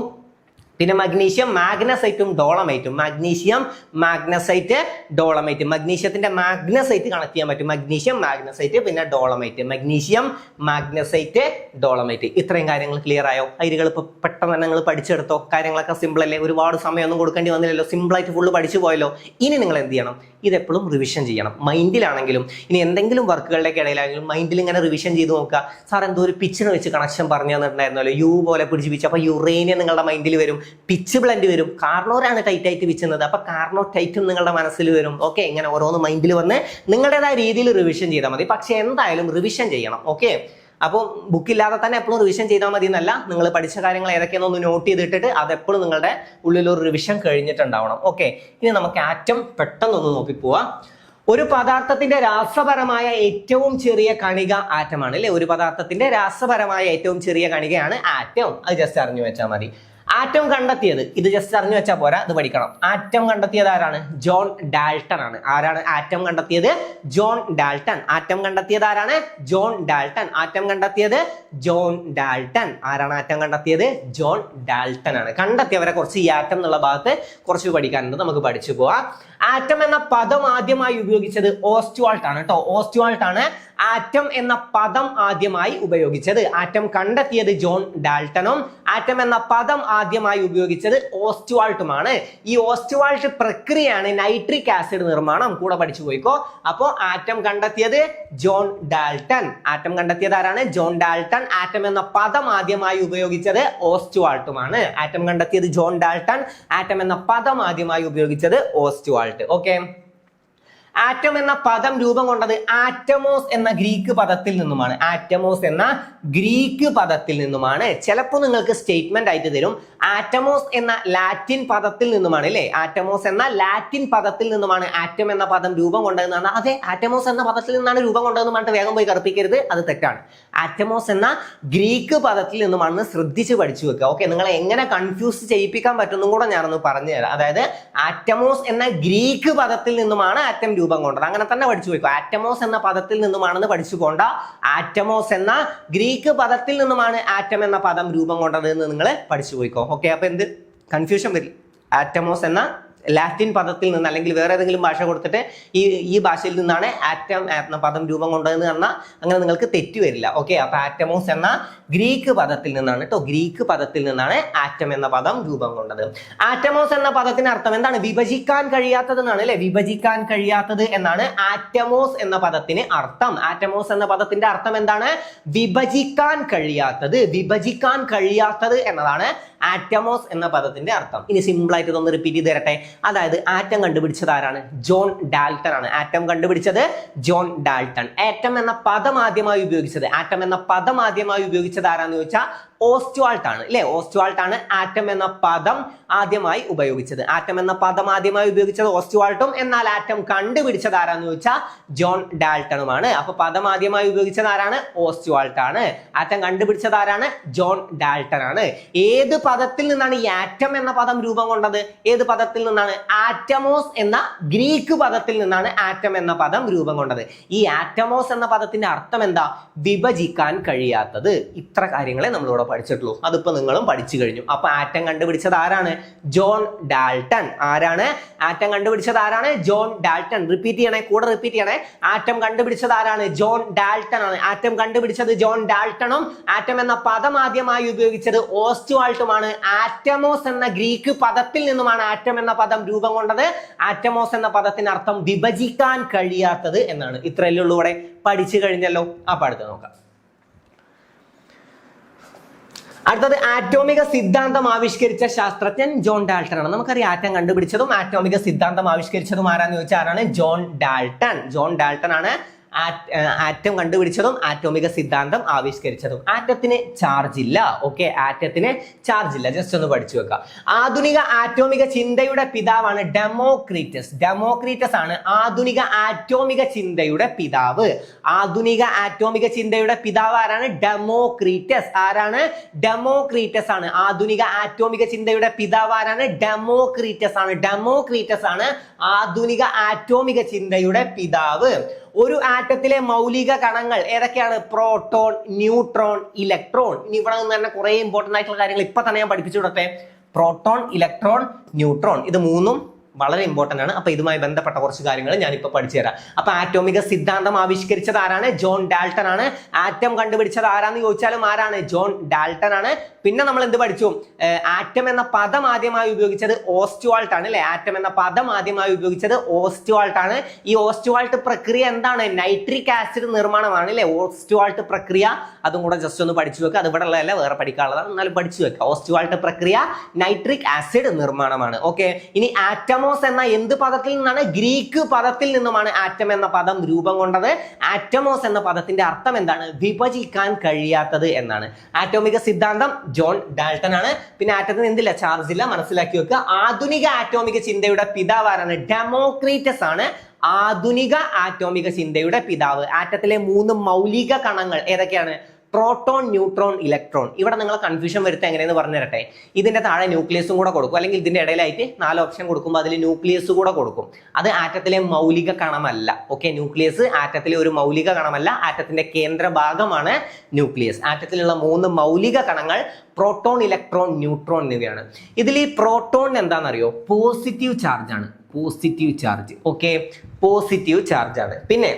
പിന്നെ മഗ്നീഷ്യം മാഗ്നസൈറ്റും ഡോളമൈറ്റും, മഗ്നീഷ്യം മാഗ്നസൈറ്റ് ഡോളമൈറ്റ്. മഗ്നീഷ്യത്തിന്റെ മാഗ്നസൈറ്റ് കണക്ട് ചെയ്യാൻ പറ്റും, മഗ്നീഷ്യം മാഗ്നസൈറ്റ് പിന്നെ ഡോളമൈറ്റ്, മഗ്നീഷ്യം മാഗ്നസൈറ്റ് ഡോളമൈറ്റ്. ഇത്രയും കാര്യങ്ങൾ ക്ലിയർ ആയോ? അരികൾ ഇപ്പൊ പെട്ടെന്ന് തന്നെ നിങ്ങൾ പഠിച്ചെടുത്തോ, കാര്യങ്ങളൊക്കെ സിമ്പിൾ അല്ലേ, ഒരുപാട് സമയമൊന്നും കൊടുക്കേണ്ടി വന്നില്ലല്ലോ, സിമ്പിൾ ആയിട്ട് ഫുള്ള് പഠിച്ചു പോയല്ലോ. ഇനി നിങ്ങൾ എന്ത് ചെയ്യണം, ഇതെപ്പോഴും റിവിഷൻ ചെയ്യണം. മൈൻഡിലാണെങ്കിലും ഇനി എന്തെങ്കിലും വർക്കുകളുടെ ഇടയിലാണെങ്കിലും മൈൻഡിൽ ഇങ്ങനെ റിവിഷൻ ചെയ്ത് നോക്കുക. സാർ എന്തോ ഒരു പിച്ചിന് വെച്ച് കണക്ഷൻ പറഞ്ഞു തന്നിട്ടുണ്ടായിരുന്നല്ലോ, യു പോലെ പിടിച്ച് പിച്ച്, അപ്പൊ യുറേനിയം നിങ്ങളുടെ മൈൻഡിൽ വരും, പിച്ച് ബ്ലെൻഡ് വരും. കാർണോരാണ് ടൈറ്റ് ആയിട്ട് പിച്ചുന്നത്, അപ്പൊ കാർണോടൈറ്റും നിങ്ങളുടെ മനസ്സിൽ വരും. ഓക്കെ, ഇങ്ങനെ ഓരോന്ന് മൈൻഡിൽ വന്ന് നിങ്ങളുടേതായ രീതിയിൽ റിവിഷൻ ചെയ്താൽ മതി. പക്ഷെ എന്തായാലും റിവിഷൻ ചെയ്യണം. ഓക്കെ, അപ്പോൾ ബുക്കില്ലാതെ തന്നെ എപ്പോഴും റിവിഷൻ ചെയ്താൽ മതി എന്നല്ല, നിങ്ങൾ പഠിച്ച കാര്യങ്ങൾ ഏതൊക്കെയാണെന്ന് നോട്ട് ചെയ്തിട്ടിട്ട് അതെപ്പോഴും നിങ്ങളുടെ ഉള്ളിലൊരു റിവിഷൻ കഴിഞ്ഞിട്ടുണ്ടാവണം. ഓക്കെ, ഇനി നമുക്ക് ആറ്റം പെട്ടെന്നൊന്ന് നോക്കി പോവാം. ഒരു പദാർത്ഥത്തിന്റെ രാസപരമായ ഏറ്റവും ചെറിയ കണിക ആറ്റമാണ് അല്ലെ. ഒരു പദാർത്ഥത്തിന്റെ രാസപരമായ ഏറ്റവും ചെറിയ കണികയാണ് ആറ്റം, അത് ജസ്റ്റ് അറിഞ്ഞു വെച്ചാൽ മതി. ആറ്റം കണ്ടെത്തിയത് ഇത് ജസ്റ്റ് അറിഞ്ഞു വെച്ചാൽ പോരാ, ഇത് പഠിക്കണം. ആറ്റം കണ്ടെത്തിയത് ആരാണ്? ജോൺ ഡാൾട്ടൺ ആണ്. ആരാണ് ആറ്റം കണ്ടെത്തിയത്? John Dalton. ആറ്റം കണ്ടെത്തിയത് ആരാണ്? John Dalton. ആറ്റം കണ്ടെത്തിയത് ജോൺ ഡാൾട്ടൺ. ആരാണ് ആറ്റം കണ്ടെത്തിയത്? ജോൺ ഡാൾട്ടൺ ആണ്. കണ്ടെത്തിയവരെ കുറച്ച് ഈ ആറ്റം എന്നുള്ള ഭാഗത്ത് കുറച്ച് പഠിക്കാനുണ്ട്, നമുക്ക് പഠിച്ചു പോവാം. ആറ്റം എന്ന പദം ആദ്യമായി ഉപയോഗിച്ചത് ഓസ്റ്റ്വാൾട്ട് ആണ് കേട്ടോ. ഓസ്റ്റ്വാൾട്ട് ആണ് ആറ്റം എന്ന പദം ആദ്യമായി ഉപയോഗിച്ചത്. ആറ്റം കണ്ടെത്തിയത് ജോൺ ഡാൾട്ടണും ആറ്റം എന്ന പദം ആദ്യമായി ഉപയോഗിച്ചത് ഓസ്റ്റ്വാൾട്ടുമാണ്. ഈ ഓസ്റ്റ്വാൾട്ട് പ്രക്രിയയാണ് നൈട്രിക് ആസിഡ് നിർമ്മാണം. കൂടെ പഠിച്ചു പോയിക്കോ. അപ്പോ ആറ്റം കണ്ടെത്തിയത് ജോൺ ഡാൾട്ടൺ. ആറ്റം കണ്ടെത്തിയത് ആരാണ്? John Dalton. ആറ്റം എന്ന പദം ആദ്യമായി ഉപയോഗിച്ചത് ഓസ്റ്റ്വാൾട്ടുമാണ്. ആറ്റം കണ്ടെത്തിയത് ജോൺ ഡാൾട്ടൺ. ആറ്റം എന്ന പദം ആദ്യമായി ഉപയോഗിച്ചത് ഓസ്റ്റ്വാൾട്ട്. ഓക്കെ. ആറ്റം എന്ന പദം രൂപം കൊണ്ടത് ആറ്റമോസ് എന്ന ഗ്രീക്ക് പദത്തിൽ നിന്നുമാണ്. ആറ്റമോസ് എന്ന ഗ്രീക്ക് പദത്തിൽ നിന്നുമാണ്. ചിലപ്പോൾ നിങ്ങൾക്ക് സ്റ്റേറ്റ്മെന്റ് ആയിട്ട് തരും ആറ്റമോസ് എന്ന ലാറ്റിൻ പദത്തിൽ നിന്നുമാണ് അല്ലേ? ആറ്റമോസ് എന്ന ലാറ്റിൻ പദത്തിൽ നിന്നുമാണ് ആറ്റം എന്ന പദം രൂപം കൊണ്ടതെന്ന് പറഞ്ഞാൽ അതെ ആറ്റമോസ് എന്ന പദത്തിൽ നിന്നാണ് രൂപം കൊണ്ടതെന്ന് പറഞ്ഞിട്ട് വേഗം പോയി കറുപ്പിക്കരുത്, അത് തെറ്റാണ്. ആറ്റമോസ് എന്ന ഗ്രീക്ക് പദത്തിൽ നിന്നുമാണെന്ന് ശ്രദ്ധിച്ച് പഠിച്ചു വെക്കുക. ഓക്കെ, നിങ്ങളെ എങ്ങനെ കൺഫ്യൂസ് ചെയ്യിപ്പിക്കാൻ പറ്റുന്നും കൂടെ ഞാനൊന്ന് പറഞ്ഞു തരാം. അതായത് ആറ്റമോസ് എന്ന ഗ്രീക്ക് പദത്തിൽ നിന്നുമാണ് ആറ്റം രൂപം കൊണ്ടത്. അങ്ങനെ തന്നെ പഠിച്ചു പോയിക്കോ. ആറ്റമോസ് എന്ന പദത്തിൽ നിന്നുമാണെന്ന് പഠിച്ചു പോണ്ട. ആറ്റമോസ് എന്ന ഗ്രീക്ക് പദത്തിൽ നിന്നുമാണ് ആറ്റം എന്ന പദം രൂപം കൊണ്ടത് എന്ന് നിങ്ങൾ പഠിച്ചു പോയിക്കോ. ഓക്കെ, അപ്പൊ എന്ത് കൺഫ്യൂഷൻ വരില്ല. ആറ്റമോസ് എന്ന ലാറ്റിൻ പദത്തിൽ നിന്ന് അല്ലെങ്കിൽ വേറെ ഏതെങ്കിലും ഭാഷ കൊടുത്തിട്ട് ഈ ഭാഷയിൽ നിന്നാണ് ആറ്റം എന്ന പദം രൂപം കൊണ്ടതെന്ന് പറഞ്ഞാൽ അങ്ങനെ നിങ്ങൾക്ക് തെറ്റു വരില്ല. ഓക്കെ, അപ്പൊ ആറ്റമോസ് എന്ന ഗ്രീക്ക് പദത്തിൽ നിന്നാണ് കേട്ടോ. ഗ്രീക്ക് പദത്തിൽ നിന്നാണ് ആറ്റം എന്ന പദം രൂപം കൊണ്ടത്. ആറ്റമോസ് എന്ന പദത്തിന്റെ അർത്ഥം എന്താണ്? വിഭജിക്കാൻ കഴിയാത്തത് എന്നാണ് അല്ലെ? വിഭജിക്കാൻ കഴിയാത്തത് എന്നാണ് ആറ്റമോസ് എന്ന പദത്തിന് അർത്ഥം. ആറ്റമോസ് എന്ന പദത്തിന്റെ അർത്ഥം എന്താണ്? വിഭജിക്കാൻ കഴിയാത്തത്. വിഭജിക്കാൻ കഴിയാത്തത് എന്നതാണ് ആറ്റമോസ് എന്ന പദത്തിന്റെ അർത്ഥം. ഇനി സിമ്പിൾ ആയിട്ട് ഇതൊന്ന് റിപ്പീറ്റ് ചെയ്ത് തരട്ടെ. അതായത് ആറ്റം കണ്ടുപിടിച്ചത് ആരാണ്? ജോൺ ഡാൾട്ടൺ ആണ്. ആറ്റം കണ്ടുപിടിച്ചത് ജോൺ ഡാൾട്ടൺ. ആറ്റം എന്ന പദം ആദ്യമായി ഉപയോഗിച്ചത് ആരാന്ന് ചോദിച്ചാൽ ഓസ്റ്റ്വാൾട്ട് ആണ് അല്ലെ? ഓസ്റ്റ്വാൾട്ട് ആണ് ആറ്റം എന്ന പദം ആദ്യമായി ഉപയോഗിച്ചത്. ആറ്റം എന്ന പദം ആദ്യമായി ഉപയോഗിച്ചത് ഓസ്റ്റ്വാൾട്ടും, എന്നാൽ ആറ്റം കണ്ടുപിടിച്ചത് ആരാന്ന് ചോദിച്ചാൽ ജോൺ ഡാൾട്ടണുമാണ്. അപ്പൊ പദം ആദ്യമായി ഉപയോഗിച്ചത് ആരാണ്? ഓസ്റ്റ്വാൾട്ട് ആണ്. ആറ്റം കണ്ടുപിടിച്ചത് ആരാണ്? ജോൺ ഡാൾട്ടൺ ആണ്. ഏത് പദത്തിൽ നിന്നാണ് ഈ ആറ്റം എന്ന പദം രൂപം കൊണ്ടത്? ഏത് പദത്തിൽ നിന്നാണ്? ആറ്റമോസ് എന്ന ഗ്രീക്ക് പദത്തിൽ നിന്നാണ് ആറ്റം എന്ന പദം രൂപം കൊണ്ടത്. ഈ ആറ്റമോസ് എന്ന പദത്തിന്റെ അർത്ഥം എന്താ? വിഭജിക്കാൻ കഴിയാത്തത്. ഇത്ര കാര്യങ്ങളെ നമ്മളിവിടെ പഠിച്ചിട്ടുള്ളൂ. അതിപ്പോ നിങ്ങളും പഠിച്ചു കഴിഞ്ഞു. അപ്പൊ ആറ്റം കണ്ടുപിടിച്ചത് ആരാണ്? John Dalton. ആരാണ് ആറ്റം കണ്ടുപിടിച്ചത്? ആരാണ്? John Dalton. റിപ്പീറ്റ് ചെയ്യണേ, കൂടെ റിപ്പീറ്റ് ചെയ്യണേ. ആറ്റം കണ്ടുപിടിച്ചത് ആരാണ്? ജോൺ ഡാൾട്ടൺ ആണ്. ആറ്റം കണ്ടുപിടിച്ചത് ജോൺ ഡാൾട്ടണും ആറ്റം എന്ന പദം ആദ്യമായി ഉപയോഗിച്ചത് ഓസ്റ്റ്വാൾട്ടുമാണ്. ആറ്റമോസ് എന്ന ഗ്രീക്ക് പദത്തിൽ നിന്നുമാണ് ആറ്റം എന്ന പദം രൂപം കൊണ്ടത്. ആറ്റമോസ് എന്ന പദത്തിന് അർത്ഥം വിഭജിക്കാൻ കഴിയാത്തത് എന്നാണ്. ഇത്രയല്ലേ ഉള്ളൂ ഇവിടെ. പഠിച്ചു കഴിഞ്ഞല്ലോ. അപ്പൊ അടുത്ത് നോക്കാം. അടുത്തത് ആറ്റോമിക സിദ്ധാന്തം ആവിഷ്കരിച്ച ശാസ്ത്രജ്ഞൻ ജോൺ ഡാൾട്ടൺ ആണ്. നമുക്കറിയാം ആറ്റം കണ്ടുപിടിച്ചതും ആറ്റോമിക സിദ്ധാന്തം ആവിഷ്കരിച്ചതും ആരാന്ന് ചോദിച്ചാൽ ആരാണ്? John Dalton. ജോൺ ഡാൾട്ടൺ ആണ് ആറ്റം കണ്ടുപിടിച്ചതും ആറ്റോമിക സിദ്ധാന്തം ആവിഷ്കരിച്ചതും. ആറ്റത്തിന് ചാർജ് ഇല്ല. ഓക്കെ, ആറ്റത്തിന് ചാർജ് ഇല്ല. ജസ്റ്റ് ഒന്ന് പഠിച്ചു വെക്കാം. ആധുനിക ആറ്റോമിക ചിന്തയുടെ പിതാവാണ് ഡെമോക്രീറ്റസ്. ഡെമോക്രീറ്റസ് ആണ് ആധുനിക ആറ്റോമിക ചിന്തയുടെ പിതാവ്. ആധുനിക ആറ്റോമിക ചിന്തയുടെ പിതാവ് ആരാണ്? ഡെമോക്രീറ്റസ്. ആരാണ്? ഡെമോക്രീറ്റസ് ആണ്. ആധുനിക ആറ്റോമിക ചിന്തയുടെ പിതാവ് ആരാണ്? ഡെമോക്രീറ്റസ് ആണ്. ഡെമോക്രീറ്റസ് ആണ് ആധുനിക ആറ്റോമിക ചിന്തയുടെ പിതാവ്. ഒരു ആറ്റത്തിലെ മൗലിക കണങ്ങൾ ഏതൊക്കെയാണ്? Proton, neutron, electron. ഇനി ഇവിടെ നിന്ന് തന്നെ കുറെ ഇമ്പോർട്ടന്റ് ആയിട്ടുള്ള കാര്യങ്ങൾ ഇപ്പൊ തന്നെ ഞാൻ പഠിപ്പിച്ചു കൊടുത്തേ. പ്രോട്ടോൺ, ഇലക്ട്രോൺ, ന്യൂട്രോൺ, ഇത് മൂന്നും വളരെ ഇമ്പോർട്ടന്റ് ആണ്. അപ്പൊ ഇതുമായി ബന്ധപ്പെട്ട കുറച്ച് കാര്യങ്ങൾ ഞാനിപ്പോ പഠിച്ചു തരാം. അപ്പൊ ആറ്റോമിക സിദ്ധാന്തം ആവിഷ്കരിച്ചത് ആരാണ്? ജോൺ ഡാൾട്ടൺ ആണ്. ആറ്റം കണ്ടുപിടിച്ചത് ആരാന്ന് ചോദിച്ചാലും ആരാണ്? ജോൺ ഡാൾട്ടൺ ആണ്. പിന്നെ നമ്മൾ എന്ത് പഠിച്ചു? ആറ്റം എന്ന പദം ആദ്യമായി ഉപയോഗിച്ചത് ഓസ്റ്റ്വാൾട്ട് ആണ് അല്ലെ? ആറ്റം എന്ന പദം ആദ്യമായി ഉപയോഗിച്ചത് ഓസ്റ്റ്വാൾട്ട് ആണ്. ഈ ഓസ്റ്റ്വാൾട്ട് പ്രക്രിയ എന്താണ്? നൈട്രിക് ആസിഡ് നിർമ്മാണമാണ് അല്ലെ? ഓസ്റ്റ്വാൾട്ട് പ്രക്രിയ അതും കൂടെ ജസ്റ്റ് ഒന്ന് പഠിച്ചു വെക്കുക. അത് ഇവിടെ ഉള്ളതല്ല, വേറെ പഠിക്കാനുള്ളതാണ്, എന്നാലും പഠിച്ചു വെക്കുക. ഓസ്റ്റ്വാൾട്ട് പ്രക്രിയ നൈട്രിക് ആസിഡ് നിർമ്മാണമാണ്. ഓക്കെ, ഇനി ആറ്റമോസ് എന്ന എന്ത് പദത്തിൽ നിന്നാണ്? ഗ്രീക്ക് പദത്തിൽ നിന്നുമാണ് ആറ്റം എന്ന പദം രൂപം കൊണ്ടത്. ആറ്റമോസ് എന്ന പദത്തിന്റെ അർത്ഥം എന്താണ്? വിഭജിക്കാൻ കഴിയാത്തത് എന്നാണ്. ആറ്റോമിക സിദ്ധാന്തം ജോൺ ഡാൾട്ടൺ ആണ്. പിന്നെ ആറ്റത്തിന് എന്തില്ല? ചാർജ് ഇല്ല. മനസ്സിലാക്കി വെക്കുക. ആധുനിക ആറ്റോമിക ചിന്തയുടെ പിതാവ് ആരാണ്? ഡെമോക്രീറ്റസ് ആണ് ആധുനിക ആറ്റോമിക ചിന്തയുടെ പിതാവ്. ആറ്റത്തിലെ 3 മൗലിക കണങ്ങൾ ഏതൊക്കെയാണ്? Proton, neutron, electron. ഇവിടെ നിങ്ങൾ കൺഫ്യൂഷൻ വരുത്താൻ എങ്ങനെയെന്ന് പറഞ്ഞു തരട്ടെ. ഇതിന്റെ താഴെ ന്യൂക്ലിയസും കൂടെ കൊടുക്കും, അല്ലെങ്കിൽ ഇതിന്റെ ഇടയിലായിട്ട് 4 ഓപ്ഷൻ കൊടുക്കുമ്പോൾ അതിൽ ന്യൂക്ലിയസ് കൂടെ കൊടുക്കും. അത് ആറ്റത്തിലെ മൗലിക കണമല്ല. ഓക്കെ, ന്യൂക്ലിയസ് ആറ്റത്തിലെ ഒരു മൗലിക കണമല്ല, ആറ്റത്തിന്റെ കേന്ദ്ര ഭാഗമാണ് ന്യൂക്ലിയസ്. ആറ്റത്തിലുള്ള 3 മൗലിക കണങ്ങൾ പ്രോട്ടോൺ, ഇലക്ട്രോൺ, ന്യൂട്രോൺ എന്നിവയാണ്. ഇതിൽ ഈ പ്രോട്ടോൺ എന്താണെന്നറിയോ? പോസിറ്റീവ് ചാർജ് ആണ്. Positive charge. Okay, positive charge ആണ്. പിന്നെ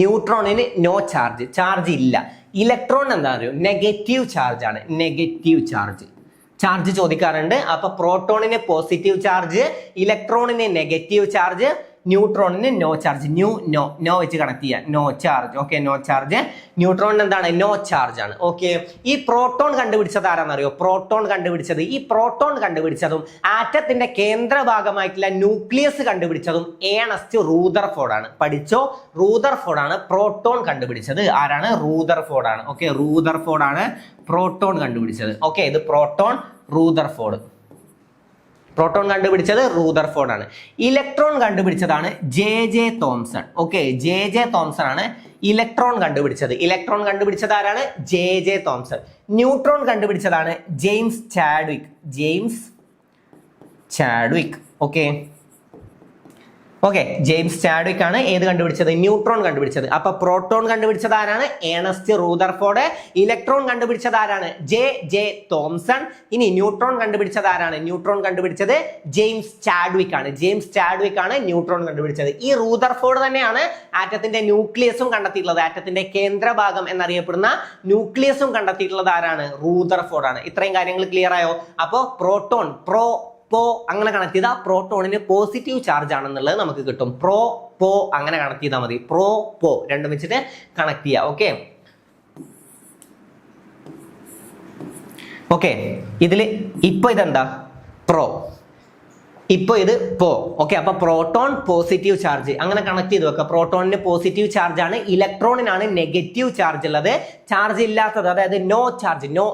ന്യൂട്രോണിന് നോ ചാർജ്, ചാർജ് ഇല്ല. ഇലക്ട്രോൺ എന്താ അറിയോ? നെഗറ്റീവ് ചാർജ് ആണ്. നെഗറ്റീവ് ചാർജ് ചോദിക്കാറുണ്ട്. അപ്പൊ പ്രോട്ടോണിന് പോസിറ്റീവ് ചാർജ്, ഇലക്ട്രോണിന് നെഗറ്റീവ് ചാർജ്, ന്യൂട്രോണിന് നോ ചാർജ്. നോ വെച്ച് കണക്ട് ചെയ്യാം. No charge. Okay, no charge. ന്യൂട്രോണിന് എന്താണ്? നോ ചാർജ് ആണ്. ഓക്കെ, ഈ പ്രോട്ടോൺ കണ്ടുപിടിച്ചത് ആരാന്നറിയോ? പ്രോട്ടോൺ കണ്ടുപിടിച്ചതും ആറ്റത്തിന്റെ കേന്ദ്ര ഭാഗമായിട്ടുള്ള ന്യൂക്ലിയസ് കണ്ടുപിടിച്ചതും ഏണസ്റ്റ് റൂദർഫോർഡ് ആണ്. പഠിച്ചോ? റൂദർഫോർഡ് ആണ് പ്രോട്ടോൺ കണ്ടുപിടിച്ചത്. ആരാണ്? റൂദർഫോർഡ് ആണ്. ഓക്കെ, റൂദർഫോർഡ് ആണ് പ്രോട്ടോൺ കണ്ടുപിടിച്ചത്. ഓക്കെ, ഇത് പ്രോട്ടോൺ കണ്ടുപിടിച്ചത് റൂദർഫോർഡ് ആണ്. ഇലക്ട്രോൺ കണ്ടുപിടിച്ചതാണ് J Thomson. Okay, J Thomson ആണ് ഇലക്ട്രോൺ കണ്ടുപിടിച്ചത് ആരാണ്? J Thomson. ന്യൂട്രോൺ കണ്ടുപിടിച്ചതാണ് James Chadwick. Okay, James Chadwick ആണ് ഏത് കണ്ടുപിടിച്ചത്? ന്യൂട്രോൺ കണ്ടുപിടിച്ചത്. അപ്പൊ പ്രോട്ടോൺ കണ്ടുപിടിച്ചത് ആരാണ്? Ernest Rutherford. ഇലക്ട്രോൺ കണ്ടുപിടിച്ചത് ആരാണ്? J Thomson. ഇനി ന്യൂട്രോൺ കണ്ടുപിടിച്ചത് ആരാണ്? ന്യൂട്രോൺ കണ്ടുപിടിച്ചത് ജെയിംസ് ചാഡ്വിക് ആണ് ന്യൂട്രോൺ കണ്ടുപിടിച്ചത്. ഈ റൂദർഫോർഡ് തന്നെയാണ് ആറ്റത്തിന്റെ ന്യൂക്ലിയസും കണ്ടെത്തിയിട്ടുള്ളത്. ആറ്റത്തിന്റെ കേന്ദ്രഭാഗം എന്നറിയപ്പെടുന്ന ന്യൂക്ലിയസും കണ്ടെത്തിയിട്ടുള്ളത് ആരാണ്? റൂദർഫോർഡ് ആണ്. ഇത്രയും കാര്യങ്ങൾ ക്ലിയർ ആയോ? അപ്പോ പ്രോട്ടോൺ അങ്ങനെ കണക്ട് ചെയ്താൽ പ്രോട്ടോണിന് പോസിറ്റീവ് ചാർജ് ആണെന്നുള്ളത് നമുക്ക് കിട്ടും. അങ്ങനെ കണക്ട് ചെയ്താൽ മതി. രണ്ടും വെച്ചിട്ട് കണക്ട് ചെയ്യാം. ഓക്കെ, ഇതിൽ ഇപ്പൊ ഇതെന്താ? ഇപ്പൊ ഇത് ഓക്കെ, അപ്പൊ പ്രോട്ടോൺ പോസിറ്റീവ് ചാർജ് അങ്ങനെ കണക്ട് ചെയ്ത് വെക്കുക. പ്രോട്ടോണിന് പോസിറ്റീവ് ചാർജ് ആണ്, ഇലക്ട്രോണിനാണ് നെഗറ്റീവ് ചാർജ് ഉള്ളത്. ചാർജ് ഇല്ലാത്തത്, അതായത് നോ ചാർജ്, നോ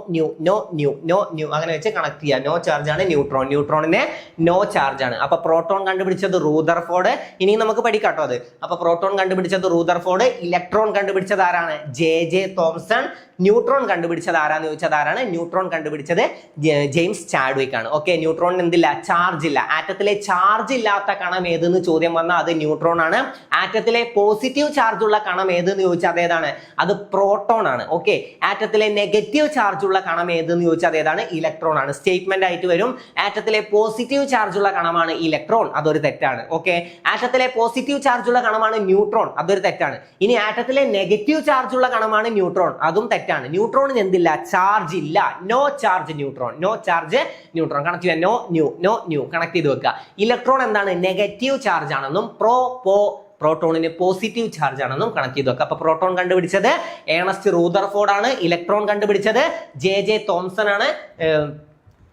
ന്യൂ അങ്ങനെ വെച്ച് കണക്ട് ചെയ്യുക. നോ ചാർജ് ആണ് ന്യൂട്രോണിന് നോ ചാർജ് ആണ്. അപ്പൊ പ്രോട്ടോൺ കണ്ടുപിടിച്ചത് റൂദർഫോർഡ്. ഇനി നമുക്ക് പഠിക്കാട്ടോ അത്. അപ്പൊ പ്രോട്ടോൺ കണ്ടുപിടിച്ചത് റൂദർഫോർഡ്, ഇലക്ട്രോൺ കണ്ടുപിടിച്ചത് ആരാണ്? J Thomson. ന്യൂട്രോൺ കണ്ടുപിടിച്ചത് ആരാന്ന് ചോദിച്ചത് ആരാണ്? ന്യൂട്രോൺ കണ്ടുപിടിച്ചത് ജെയിംസ് ചാഡ്വിക് ആണ്. ഓക്കെ, ന്യൂട്രോണിന് എന്തില്ല? ചാർജ് ഇല്ല. ആറ്റത്തിലെ ചാർജ് ഇല്ലാത്ത കണം ഏതെന്ന് ചോദ്യം വന്നാൽ അത് ന്യൂട്രോൺ ആണ്. ആറ്റത്തിലെ പോസിറ്റീവ് ചാർജ് ഉള്ള കണം ഏതെന്ന് ചോദിച്ചാൽ അതേതാണ്? അത് പ്രോട്ടോൺ ആണ്. ഓക്കെ, ആറ്റത്തിലെ നെഗറ്റീവ് ചാർജ് ഉള്ള കണം ഏതെന്ന് ചോദിച്ചാൽ അതേതാണ്? ഇലക്ട്രോൺ ആണ്. സ്റ്റേറ്റ്മെന്റ് ആയിട്ട് വരും. ആറ്റത്തിലെ പോസിറ്റീവ് ചാർജ് ഉള്ള കണമാണ് ഇലക്ട്രോൺ, അതൊരു തെറ്റാണ്. ഓക്കെ, ആറ്റത്തിലെ പോസിറ്റീവ് ചാർജ് ഉള്ള കണമാണ് ന്യൂട്രോൺ, അതൊരു തെറ്റാണ്. ഇനി ആറ്റത്തിലെ നെഗറ്റീവ് ചാർജ് ഉള്ള കണമാണ് ന്യൂട്രോൺ, അതും തെറ്റാണ്. ന്യൂട്രോണിന് എന്തില്ല? ചാർജ് ഇല്ല. No charge neutron. കണക്ട് ചെയ്യാൻ ന്യൂ കണക്ട് ചെയ്ത് വെക്കുക. ഇലക്ട്രോൺ എന്താണ്? നെഗറ്റീവ് ചാർജ് ആണെന്നും പ്രോട്ടോണിന് പോസിറ്റീവ് ചാർജ് ആണെന്നും കണക്ട് ചെയ്ത് വെക്കുക. അപ്പൊ പ്രോട്ടോൺ കണ്ടുപിടിച്ചത് ഏണസ്റ്റ് റൂദർഫോർഡ് ആണ്. ഇലക്ട്രോൺ കണ്ടുപിടിച്ചത് ജെ തോംസൺ ആണ്.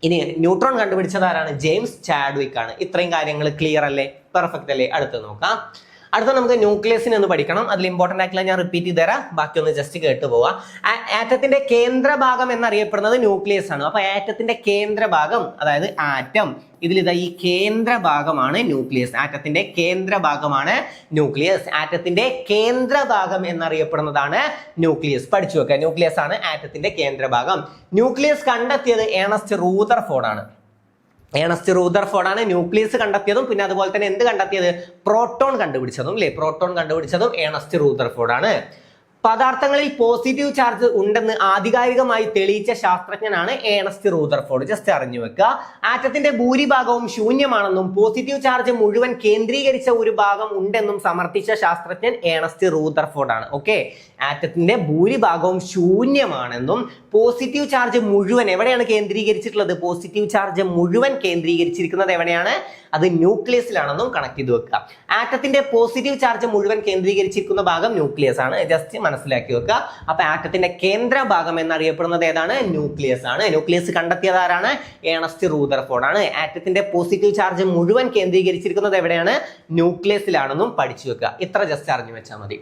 ഇനി ന്യൂട്രോൺ കണ്ടുപിടിച്ചത് ആരാണ്? ജെയിംസ് ചാഡ്വിക് ആണ്. ഇത്രയും കാര്യങ്ങൾ ക്ലിയർ അല്ലേ? പെർഫെക്റ്റ് അല്ലേ? അടുത്ത് നോക്കാം. അടുത്ത നമുക്ക് ന്യൂക്ലിയസിനെ ഒന്ന് പഠിക്കണം. അതിൽ ഇമ്പോർട്ടന്റ് ആയിട്ടുള്ള ഞാൻ റിപ്പീറ്റ് ചെയ്ത് തരാം, ബാക്കി ഒന്ന് ജസ്റ്റ് കേട്ട് പോവാ. ആറ്റത്തിന്റെ കേന്ദ്രഭാഗം എന്നറിയപ്പെടുന്നത് ന്യൂക്ലിയസ് ആണ്. അപ്പൊ ആറ്റത്തിന്റെ കേന്ദ്രഭാഗം, അതായത് ആറ്റം, ഇതിലിതാ ഈ കേന്ദ്രഭാഗമാണ് ന്യൂക്ലിയസ്. ആറ്റത്തിന്റെ കേന്ദ്രഭാഗമാണ് ന്യൂക്ലിയസ്. ആറ്റത്തിന്റെ കേന്ദ്രഭാഗം എന്നറിയപ്പെടുന്നതാണ് ന്യൂക്ലിയസ്. പഠിച്ചു വെക്കുക, ന്യൂക്ലിയസ് ആണ് ആറ്റത്തിന്റെ കേന്ദ്രഭാഗം. ന്യൂക്ലിയസ് കണ്ടെത്തിയത് ഏണസ്റ്റ് റൂദർഫോർഡ് ആണ്. ന്യൂക്ലിയസ് കണ്ടെത്തിയതും പിന്നെ അതുപോലെ തന്നെ എന്ത് കണ്ടെത്തിയത്? പ്രോട്ടോൺ കണ്ടുപിടിച്ചതും ഏണസ്റ്റ് റൂദർഫോർഡ് ആണ്. പദാർത്ഥങ്ങളിൽ പോസിറ്റീവ് ചാർജ് ഉണ്ടെന്ന് ആധികാരികമായി തെളിയിച്ച ശാസ്ത്രജ്ഞനാണ് ഏണസ്റ്റ് റൂദർഫോർഡ്. ജസ്റ്റ് അറിഞ്ഞു വെക്കുക. ആറ്റത്തിന്റെ ഭൂരിഭാഗവും ശൂന്യമാണെന്നും പോസിറ്റീവ് ചാർജ് മുഴുവൻ കേന്ദ്രീകരിച്ച ഒരു ഭാഗം ഉണ്ടെന്നും സമർത്ഥിച്ച ശാസ്ത്രജ്ഞൻ ഏണസ്റ്റ് റൂദർഫോർഡ് ആണ്. ഓക്കെ, ആറ്റത്തിന്റെ ഭൂരിഭാഗവും ശൂന്യമാണെന്നും പോസിറ്റീവ് ചാർജ് മുഴുവൻ എവിടെയാണ് കേന്ദ്രീകരിച്ചിട്ടുള്ളത്? പോസിറ്റീവ് ചാർജ് മുഴുവൻ കേന്ദ്രീകരിച്ചിരിക്കുന്നത് എവിടെയാണ്? അത് ന്യൂക്ലിയസിലാണെന്നും കണക്ട് ചെയ്ത് വെക്കുക. ആറ്റത്തിന്റെ പോസിറ്റീവ് ചാർജ് മുഴുവൻ കേന്ദ്രീകരിച്ചിരിക്കുന്ന ഭാഗം ന്യൂക്ലിയസ് ആണ്. ജസ്റ്റ് മനസ്സിലാക്കി വെക്കുക. അപ്പൊ ആറ്റത്തിന്റെ കേന്ദ്ര ഭാഗം എന്നറിയപ്പെടുന്നത് ഏതാണ്? ന്യൂക്ലിയസ് ആണ്. ന്യൂക്ലിയസ് കണ്ടെത്തിയത് ആരാണ്? ഏണസ്റ്റ് റൂദർഫോർഡ് ആണ്. ആറ്റത്തിന്റെ പോസിറ്റീവ് ചാർജ് മുഴുവൻ കേന്ദ്രീകരിച്ചിരിക്കുന്നത് എവിടെയാണ്? ന്യൂക്ലിയസിലാണെന്നും പഠിച്ചു വെക്കുക. ഇത്ര ജസ്റ്റ് അറിഞ്ഞു വെച്ചാൽ മതി.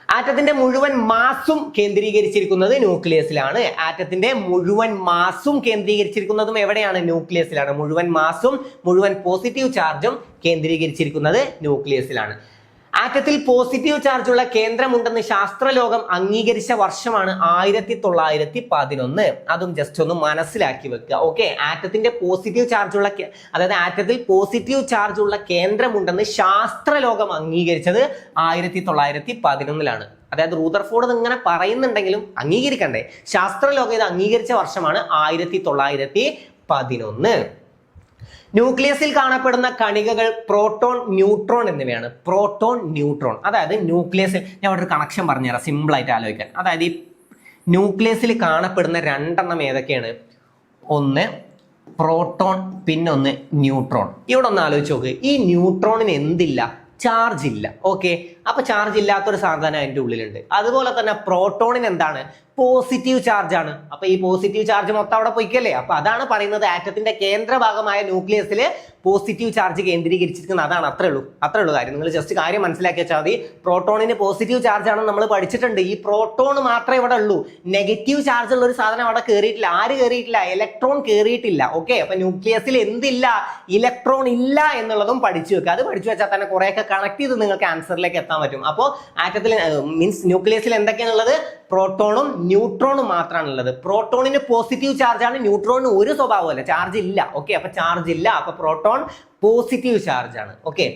ആറ്റത്തിന്റെ മുഴുവൻ മാസും കേന്ദ്രീകരിച്ചിരിക്കുന്നത് ന്യൂക്ലിയസിലാണ്. ആറ്റത്തിന്റെ മുഴുവൻ മാസും കേന്ദ്രീകരിച്ചിരിക്കുന്നതും എവിടെയാണ്? ന്യൂക്ലിയസിലാണ്. മുഴുവൻ മാസും മുഴുവൻ പോസിറ്റീവ് ചാർജും കേന്ദ്രീകരിച്ചിരിക്കുന്നത് ന്യൂക്ലിയസിലാണ്. ആറ്റത്തിൽ പോസിറ്റീവ് ചാർജുള്ള കേന്ദ്രമുണ്ടെന്ന് ശാസ്ത്രലോകം അംഗീകരിച്ച വർഷമാണ് 1911. അതും ജസ്റ്റ് ഒന്ന് മനസ്സിലാക്കി വെക്കുക. ഓക്കെ, ആറ്റത്തിന്റെ പോസിറ്റീവ് ചാർജുള്ള അതായത് ആറ്റത്തിൽ പോസിറ്റീവ് ചാർജുള്ള കേന്ദ്രമുണ്ടെന്ന് ശാസ്ത്രലോകം അംഗീകരിച്ചത് 1911. അതായത് റൂദർഫോർഡ് ഇങ്ങനെ പറയുന്നുണ്ടെങ്കിലും അംഗീകരിക്കണ്ടേ? ശാസ്ത്രലോകം ഇത് അംഗീകരിച്ച വർഷമാണ് 1911. ന്യൂക്ലിയസിൽ കാണപ്പെടുന്ന കണികകൾ പ്രോട്ടോൺ, ന്യൂട്രോൺ എന്നിവയാണ്. Proton, neutron. അതായത് ന്യൂക്ലിയസിൽ ഞാൻ ഇവിടെ ഒരു കണക്ഷൻ പറഞ്ഞുതരാം, സിമ്പിൾ ആയിട്ട് ആലോചിക്കാൻ. അതായത് ഈ ന്യൂക്ലിയസിൽ കാണപ്പെടുന്ന രണ്ടെണ്ണം ഏതൊക്കെയാണ്? ഒന്ന് പ്രോട്ടോൺ, പിന്നൊന്ന് ന്യൂട്രോൺ. ഇവിടെ ഒന്ന് ആലോചിച്ച് നോക്ക്. ഈ ന്യൂട്രോണിന് എന്തില്ല? ചാർജ് ഇല്ല. ഓക്കെ, അപ്പൊ ചാർജ് ഇല്ലാത്തൊരു സാധനം അതിന്റെ ഉള്ളിലുണ്ട്. അതുപോലെ തന്നെ പ്രോട്ടോണിന് എന്താണ്? പോസിറ്റീവ് ചാർജ് ആണ്. അപ്പൊ ഈ പോസിറ്റീവ് ചാർജ് മൊത്തം അവിടെ പൊയ്ക്കല്ലേ. അപ്പൊ അതാണ് പറയുന്നത് ആറ്റത്തിന്റെ കേന്ദ്രഭാഗമായ ന്യൂക്ലിയസിൽ പോസിറ്റീവ് ചാർജ് കേന്ദ്രീകരിച്ചിരിക്കുന്നത്. അതാണ്. അത്രേ ഉള്ളൂ കാര്യം. നിങ്ങൾ ജസ്റ്റ് കാര്യം മനസ്സിലാക്കി വെച്ചാൽ മതി. പ്രോട്ടോണിന് പോസിറ്റീവ് ചാർജ് ആണെന്ന് നമ്മൾ പഠിച്ചിട്ടുണ്ട്. ഈ പ്രോട്ടോൺ മാത്രമേ ഇവിടെ ഉള്ളൂ. നെഗറ്റീവ് ചാർജ് ഉള്ള ഒരു സാധനം അവിടെ കയറിയിട്ടില്ല. ആര് കയറിയിട്ടില്ല? ഇലക്ട്രോൺ കയറിയിട്ടില്ല. ഓക്കെ, അപ്പൊ ന്യൂക്ലിയസിൽ എന്തില്ല? ഇലക്ട്രോൺ ഇല്ല എന്നുള്ളതും പഠിച്ചു വെക്കുക. അത് പഠിച്ചു വെച്ചാൽ തന്നെ കുറെയൊക്കെ കണക്ട് ചെയ്ത് നിങ്ങൾക്ക് ആൻസറിലേക്ക് എത്താൻ പറ്റും. അപ്പോൾ ആറ്റത്തിൽ മീൻസ് ന്യൂക്ലിയസിൽ എന്തൊക്കെയാണുള്ളത്? പ്രോട്ടോണും ന്യൂട്രോണും മാത്രമാണ് ഉള്ളത്. പ്രോട്ടോണിന് പോസിറ്റീവ് ചാർജ് ആണ്, ന്യൂട്രോണിന് ഒരു സ്വഭാവമല്ല, ചാർജ് ഇല്ല. ഓക്കെ, അപ്പൊ ചാർജ് ഇല്ല. അപ്പൊ പ്രോട്ടോൺ പോസിറ്റീവ് ചാർജ് ആണ്. ഓക്കെ,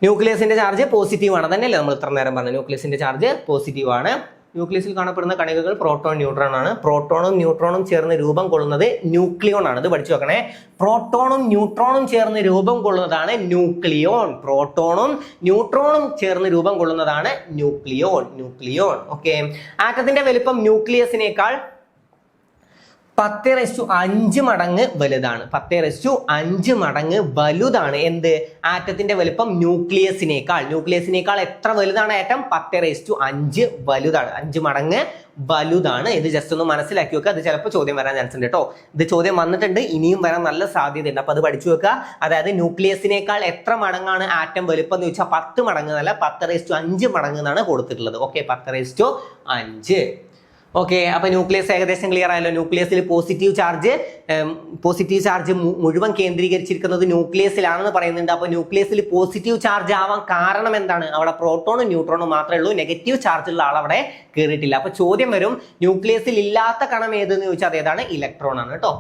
ന്യൂക്ലിയസിന്റെ ചാർജ് പോസിറ്റീവ് ആണ്. തന്നെയല്ലേ നമ്മൾ ഇത്ര നേരം പറഞ്ഞു? ന്യൂക്ലിയസിന്റെ ചാർജ് പോസിറ്റീവ് ആണ്. ന്യൂക്ലിയസിൽ കാണപ്പെടുന്ന കണികകൾ പ്രോട്ടോൺ, ന്യൂട്രോൺ ആണ്. പ്രോട്ടോണും ന്യൂട്രോണും ചേർന്ന് രൂപം കൊള്ളുന്നത് ന്യൂക്ലിയോൺ ആണ്. ഇത് പഠിച്ചു വെക്കണേ. പ്രോട്ടോണും ന്യൂട്രോണും ചേർന്ന് രൂപം കൊള്ളുന്നതാണ് ന്യൂക്ലിയോൺ. പ്രോട്ടോണും ന്യൂട്രോണും ചേർന്ന് രൂപം കൊള്ളുന്നതാണ് ന്യൂക്ലിയോൺ. ഓക്കെ, ആറ്റത്തിന്റെ വലിപ്പം ന്യൂക്ലിയസിനേക്കാൾ 10⁵5 മടങ്ങ് വലുതാണ്. 10⁵5 മടങ്ങ് വലുതാണ്. എന്ത്? ആറ്റത്തിന്റെ വലുപ്പം ന്യൂക്ലിയസിനേക്കാൾ എത്ര വലുതാണ് ആറ്റം? 10⁵5 വലുതാണ്. 5 മടങ്ങ് വലുതാണ്. ഇത് ജസ്റ്റ് ഒന്ന് മനസ്സിലാക്കി വെക്കുക. അത് ചിലപ്പോൾ ചോദ്യം വരാൻ ചാൻസ് ഉണ്ട് കേട്ടോ. ഇത് ചോദ്യം വന്നിട്ടുണ്ട്, ഇനിയും വരാൻ നല്ല സാധ്യതയുണ്ട്. അപ്പൊ അത് പഠിച്ചു വെക്കുക. അതായത് ന്യൂക്ലിയസിനേക്കാൾ എത്ര മടങ്ങാണ് ആറ്റം വലുപ്പം എന്ന് ചോദിച്ചാൽ 10 മടങ്ങ് എന്നല്ല, 10⁵5 മടങ്ങ് എന്നാണ് കൊടുത്തിട്ടുള്ളത്. ഓക്കെ, 10⁵5. ഓക്കെ, അപ്പൊ ന്യൂക്ലിയസ് ഏകദേശം ക്ലിയർ ആയല്ലോ. ന്യൂക്ലിയസിൽ പോസിറ്റീവ് ചാർജ് മുഴുവൻ കേന്ദ്രീകരിച്ചിരിക്കുന്നത് ന്യൂക്ലിയസിലാണെന്ന് പറയുന്നുണ്ട്. അപ്പൊ ന്യൂക്ലിയസിൽ പോസിറ്റീവ് ചാർജ് ആവാൻ കാരണം എന്താണ്? അവിടെ പ്രോട്ടോണും ന്യൂട്രോണും മാത്രമേ ഉള്ളൂ. നെഗറ്റീവ് ചാർജ് ഉള്ള ആൾ അവിടെ കയറിയിട്ടില്ല. അപ്പൊ ചോദ്യം വരും, ന്യൂക്ലിയസിൽ ഇല്ലാത്ത കണം ഏതെന്ന് ചോദിച്ചാൽ അതേതാണ്? ഇലക്ട്രോൺ ആണ് കേട്ടോ.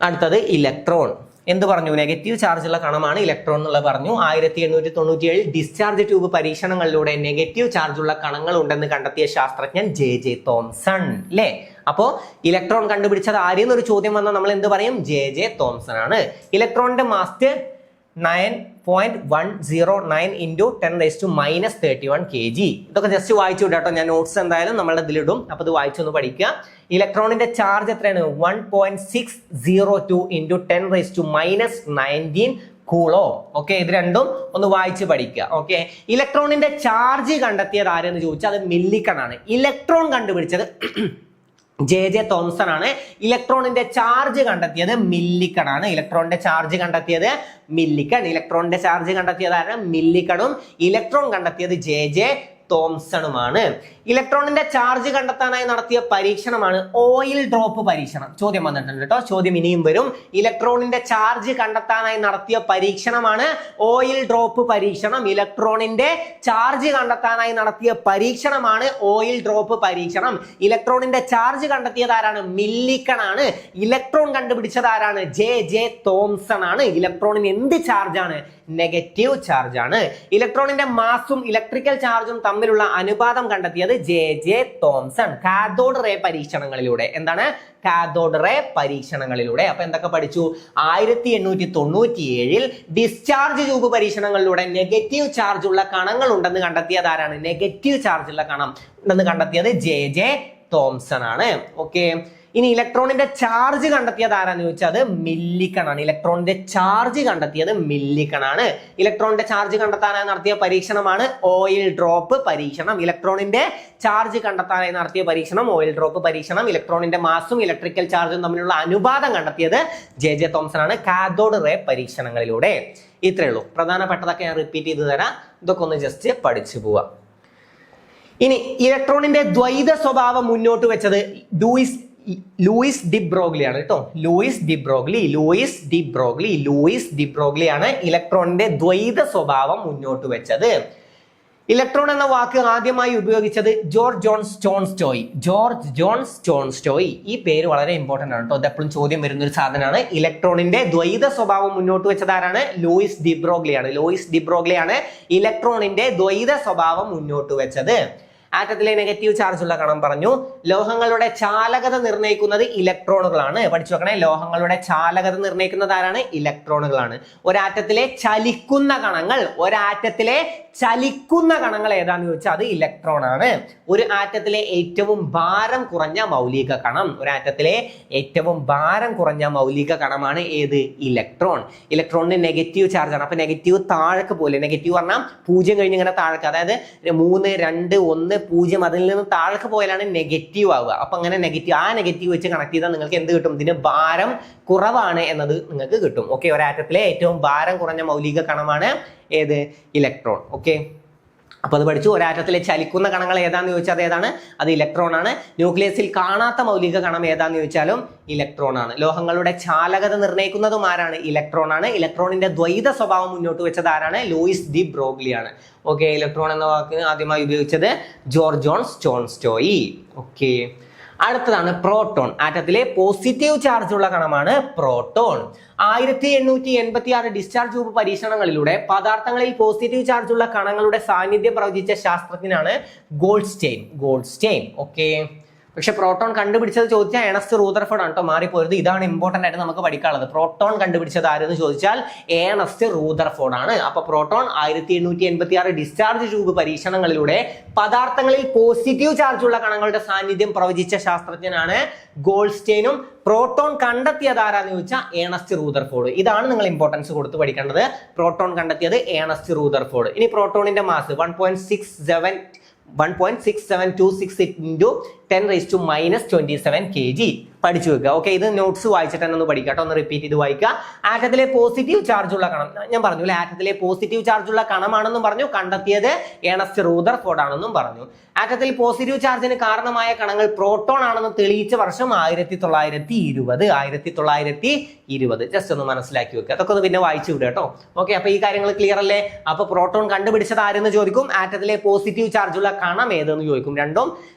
അടുത്തത് ഇലക്ട്രോൺ. എന്ത് പറഞ്ഞു? നെഗറ്റീവ് ചാർജ് ഉള്ള കണമാണ് ഇലക്ട്രോൺ എന്നുള്ളത് പറഞ്ഞു. 1897 ഡിസ്ചാർജ് ട്യൂബ് പരീക്ഷണങ്ങളിലൂടെ നെഗറ്റീവ് ചാർജ് ഉള്ള കണങ്ങൾ ഉണ്ടെന്ന് കണ്ടെത്തിയ ശാസ്ത്രജ്ഞൻ J.J. തോംസൺ. അല്ലേ? അപ്പോ ഇലക്ട്രോൺ കണ്ടുപിടിച്ചത് ആരെന്നൊരു ചോദ്യം വന്നാൽ നമ്മൾ എന്ത് പറയും? J.J. തോംസൺ ആണ്. ഇലക്ട്രോണിന്റെ മാസ് 9.109 × 10⁻³ kg. ഇതൊക്കെ ജസ്റ്റ് വായിച്ചു വിടാട്ടോ. ഞാൻ നോട്ട്സ് എന്തായാലും നമ്മളുടെ ഇതിലിടും. അപ്പൊ ഇത് വായിച്ചൊന്ന് പഠിക്കുക. ഇലക്ട്രോണിന്റെ ചാർജ് എത്രയാണ്? 1.602 × 10⁻⁹ കൂളോ. ഓക്കെ, ഇത് രണ്ടും ഒന്ന് വായിച്ച് പഠിക്കുക. ഓക്കെ, ഇലക്ട്രോണിന്റെ ചാർജ് കണ്ടെത്തിയത് ആരെന്ന് ചോദിച്ചാൽ അത് മില്ലിക്കൺ ആണ്. ഇലക്ട്രോൺ കണ്ടുപിടിച്ചത് J.J. തോംസൺ ആണ്. ഇലക്ട്രോണിന്റെ ചാർജ് കണ്ടെത്തിയത് മില്ലിക്കൺ ആണ്. ഇലക്ട്രോണിന്റെ ചാർജ് കണ്ടെത്തിയത് ആരാണ്? മില്ലിക്കണും. ഇലക്ട്രോൺ കണ്ടെത്തിയത് J.J. തോംസണുമാണ്. ഇലക്ട്രോണിന്റെ ചാർജ് കണ്ടെത്താനായി നടത്തിയ പരീക്ഷണമാണ് ഓയിൽ ഡ്രോപ്പ് പരീക്ഷണം. ചോദ്യം വന്നിട്ടുണ്ട് കേട്ടോ. ചോദ്യം ഇനിയും വരും. ഇലക്ട്രോണിന്റെ ചാർജ് കണ്ടെത്താനായി നടത്തിയ പരീക്ഷണമാണ് ഓയിൽ ഡ്രോപ്പ് പരീക്ഷണം. ഇലക്ട്രോണിന്റെ ചാർജ് കണ്ടെത്താനായി നടത്തിയ പരീക്ഷണമാണ് ഓയിൽ ഡ്രോപ്പ് പരീക്ഷണം. ഇലക്ട്രോണിന്റെ ചാർജ് കണ്ടെത്തിയത് ആരാണ്? മില്ലിക്കൺ ആണ്. ഇലക്ട്രോൺ കണ്ടുപിടിച്ചത് ആരാണ്? J.J. തോംസൺ ആണ്. ഇലക്ട്രോണിന് എന്ത് ചാർജ് ആണ്? നെഗറ്റീവ് ചാർജ് ആണ്. ഇലക്ട്രോണിന്റെ മാസും ഇലക്ട്രിക്കൽ ചാർജും തമ്മിലുള്ള അനുപാതം കണ്ടെത്തിയത് J.J. തോംസൺ. കാഥോഡ് റേ പരീക്ഷണങ്ങളിലൂടെ. എന്താണ്? കാഥോഡ് റേ പരീക്ഷണങ്ങളിലൂടെ. അപ്പൊ എന്തൊക്കെ പഠിച്ചു? 1897 ഡിസ്ചാർജ് ട്യൂബ് പരീക്ഷണങ്ങളിലൂടെ നെഗറ്റീവ് ചാർജ് ഉള്ള കണങ്ങൾ ഉണ്ടെന്ന് കണ്ടെത്തിയത് ആരാണ്? നെഗറ്റീവ് ചാർജ് ഉള്ള കണം ഉണ്ടെന്ന് കണ്ടെത്തിയത് J.J. തോംസൺ ആണ്. ഓക്കെ, ഇനി ഇലക്ട്രോണിന്റെ ചാർജ് കണ്ടെത്തിയത് ആരാന്ന് ചോദിച്ചാൽ അത് മില്ലിക്കൺ ആണ്. ഇലക്ട്രോണിന്റെ ചാർജ് കണ്ടെത്തിയത് മില്ലിക്കൺ ആണ്. ഇലക്ട്രോണിന്റെ ചാർജ് കണ്ടെത്താനായി നടത്തിയ പരീക്ഷണമാണ് ഓയിൽ ഡ്രോപ്പ് പരീക്ഷണം. ഇലക്ട്രോണിന്റെ ചാർജ് കണ്ടെത്താനായി നടത്തിയ പരീക്ഷണം ഓയിൽ ഡ്രോപ്പ് പരീക്ഷണം. ഇലക്ട്രോണിന്റെ മാസും ഇലക്ട്രിക്കൽ ചാർജും തമ്മിലുള്ള അനുപാതം കണ്ടെത്തിയത് J.J. തോംസൺ ആണ്. കാഥോഡ് റേ പരീക്ഷണങ്ങളിലൂടെ. ഇത്രയേ ഉള്ളൂ. പ്രധാനപ്പെട്ടതൊക്കെ ഞാൻ റിപ്പീറ്റ് ചെയ്ത് തരാം. ഇതൊക്കെ ഒന്ന് ജസ്റ്റ് പഠിച്ചു പോവാം. ഇനി ഇലക്ട്രോണിന്റെ ദ്വൈത സ്വഭാവം മുന്നോട്ട് വെച്ചത് ലൂയിസ് ലൂയിസ് ഡി ബ്രോഗ്ലി ആണ് കേട്ടോ. ലൂയിസ് ഡി ബ്രോഗ്ലി ആണ് ഇലക്ട്രോണിന്റെ ദ്വൈത സ്വഭാവം മുന്നോട്ട് വെച്ചത്. ഇലക്ട്രോൺ എന്ന വാക്ക് ആദ്യമായി ഉപയോഗിച്ചത് ജോർജ് ജോൺ സ്റ്റോൺസ്റ്റോയ്. ഈ പേര് വളരെ ഇമ്പോർട്ടന്റ് ആണ് കേട്ടോ. ഇത് എപ്പോഴും ചോദ്യം വരുന്ന ഒരു സാധനമാണ്. ഇലക്ട്രോണിന്റെ ദ്വൈത സ്വഭാവം മുന്നോട്ട് വെച്ചത് ആരാണ്? ലൂയിസ് ഡി ബ്രോഗ്ലി ആണ് ഇലക്ട്രോണിന്റെ ദ്വൈത സ്വഭാവം മുന്നോട്ട് വെച്ചത്. ആറ്റത്തിലെ നെഗറ്റീവ് ചാർജ് ഉള്ള കണം പറഞ്ഞു. ലോഹങ്ങളുടെ ചാലകത നിർണ്ണയിക്കുന്നത് ഇലക്ട്രോണുകളാണ്. പഠിച്ചു വെക്കണേ, ലോഹങ്ങളുടെ ചാലകത നിർണ്ണയിക്കുന്നത് ആരാണ്? ഇലക്ട്രോണുകളാണ്. ഒരാറ്റത്തിലെ ചലിക്കുന്ന കണങ്ങൾ ഏതാന്ന് ചോദിച്ചാൽ അത് ഇലക്ട്രോൺ ആണ്. ഒരു ആറ്റത്തിലെ ഏറ്റവും ഭാരം കുറഞ്ഞ മൗലിക കണമാണ് ഏത്? ഇലക്ട്രോൺ. ഇലക്ട്രോണിന് നെഗറ്റീവ് ചാർജ് ആണ്. അപ്പൊ നെഗറ്റീവ് താഴേക്ക് പോലെ, നെഗറ്റീവ് പറഞ്ഞാൽ 0 കഴിഞ്ഞ് ഇങ്ങനെ താഴേക്ക്, അതായത് 3, 2, 1, 0 അതിൽ നിന്ന് താഴേക്ക് പോയാലാണ് നെഗറ്റീവ് ആവുക. അപ്പൊ അങ്ങനെ ആ നെഗറ്റീവ് വെച്ച് കണക്ട് ചെയ്താൽ നിങ്ങൾക്ക് എന്ത് കിട്ടും? ഇതിന് ഭാരം കുറവാണ് എന്നത് നിങ്ങൾക്ക് കിട്ടും. ഓക്കെ, ഒരാറ്റത്തിലെ ഏറ്റവും ഭാരം കുറഞ്ഞ മൗലിക കണമാണ് ഏത്? ഇലക്ട്രോൺ. ഓക്കെ, അപ്പൊ അത് പഠിച്ചു. ഒരാറ്റത്തിലെ ചലിക്കുന്ന കണങ്ങൾ ഏതാന്ന് ചോദിച്ചാൽ അത് ഏതാണ്? അത് ഇലക്ട്രോൺ ആണ്. ന്യൂക്ലിയസിൽ കാണാത്ത മൗലിക കണം ഏതാന്ന് ചോദിച്ചാലും ഇലക്ട്രോൺ ആണ്. ലോഹങ്ങളുടെ ചാലകത നിർണ്ണയിക്കുന്നതും ആരാണ്? ഇലക്ട്രോൺ ആണ്. ഇലക്ട്രോണിന്റെ ദ്വൈത സ്വഭാവം മുന്നോട്ട് വെച്ചത് ആരാണ്? ലൂയിസ് ഡി ബ്രോഗ്ലി ആണ്. ഓക്കെ, ഇലക്ട്രോൺ എന്ന വാക്കിന് ആദ്യമായി ഉപയോഗിച്ചത് ജോർജ് ജോൺ സ്റ്റോൺസ്റ്റോയി. ഓക്കെ, അടുത്തതാണ് പ്രോട്ടോൺ. ആറ്റത്തിലെ പോസിറ്റീവ് ചാർജ് ഉള്ള കണമാണ് പ്രോട്ടോൺ. 1886 ഡിസ്ചാർജ് ട്യൂബ് പരീക്ഷണങ്ങളിലൂടെ പദാർത്ഥങ്ങളിൽ പോസിറ്റീവ് ചാർജ് ഉള്ള കണങ്ങളുടെ സാന്നിധ്യം പ്രവചിച്ച ശാസ്ത്രജ്ഞനാണ് ഗോൾഡ്സ്റ്റൈൻ. ഓക്കെ, പക്ഷെ പ്രോട്ടോൺ കണ്ടുപിടിച്ചത് ചോദിച്ചാൽ ഏണസ്റ്റ് റൂദർഫോർഡ് ആണ് കേട്ടോ. മാറിപ്പോയത്. ഇതാണ് ഇമ്പോർട്ടന്റ് ആയിട്ട് നമുക്ക് പഠിക്കാനുള്ളത്. പ്രോട്ടോൺ കണ്ടുപിടിച്ചത് ആരെന്ന് ചോദിച്ചാൽ ഏണസ്റ്റ് റൂദർഫോർഡ് ആണ്. അപ്പൊ പ്രോട്ടോൺ 1886 ഡിസ്ചാർജ് ട്യൂബ് പരീക്ഷണങ്ങളിലൂടെ പദാർത്ഥങ്ങളിൽ പോസിറ്റീവ് ചാർജ് ഉള്ള കണങ്ങളുടെ സാന്നിധ്യം പ്രവചിച്ച ശാസ്ത്രജ്ഞനാണ് ഗോൾഡ്സ്റ്റൈനും. പ്രോട്ടോൺ കണ്ടെത്തിയത് ആരാന്ന് ചോദിച്ചാൽ ഏണസ്റ്റ് റൂദർഫോർഡ്. ഇതാണ് നിങ്ങൾ ഇമ്പോർട്ടൻസ് കൊടുത്ത് പഠിക്കേണ്ടത്. പ്രോട്ടോൺ കണ്ടെത്തിയത് ഏണസ്റ്റ് റൂദർഫോർഡ്. ഇനി പ്രോട്ടോണിന്റെ മാസ് 1.6726 into 10⁻⁻27 kg. പഠിച്ചു വെക്കുക. ഓക്കെ, ഇത് നോട്ട്സ് വായിച്ചിട്ട് തന്നെ ഒന്ന് പഠിക്കാം കേട്ടോ. ഒന്ന് റിപ്പീറ്റ് ചെയ്ത് വായിക്കുക. ആറ്റത്തിലെ പോസിറ്റീവ് ചാർജ് ഉള്ള കണം, ഞാൻ പറഞ്ഞു അല്ലെ, ആറ്റത്തിലെ പോസിറ്റീവ് ചാർജ് ഉള്ള കണമാണെന്നും പറഞ്ഞു. കണ്ടെത്തിയത് ഏണസ്റ്റ് റൂദർഫോർഡ് ആണെന്നും പറഞ്ഞു. ആറ്റത്തിൽ പോസിറ്റീവ് ചാർജിന് കാരണമായ കണങ്ങൾ പ്രോട്ടോൺ ആണെന്ന് തെളിയിച്ച വർഷം 1920. ജസ്റ്റ് ഒന്ന് മനസ്സിലാക്കി വെക്കുക. അതൊക്കെ ഒന്ന് പിന്നെ വായിച്ചു വിടുക കേട്ടോ. ഓക്കെ, അപ്പൊ ഈ കാര്യങ്ങൾ ക്ലിയർ അല്ലേ? അപ്പൊ പ്രോട്ടോൺ കണ്ടുപിടിച്ചത് ആരെന്ന് ചോദിക്കും. ആറ്റത്തിലെ പോസിറ്റീവ് ചാർജ് ഉള്ള കണം ഏതെന്ന് ചോദിക്കും. രണ്ടും,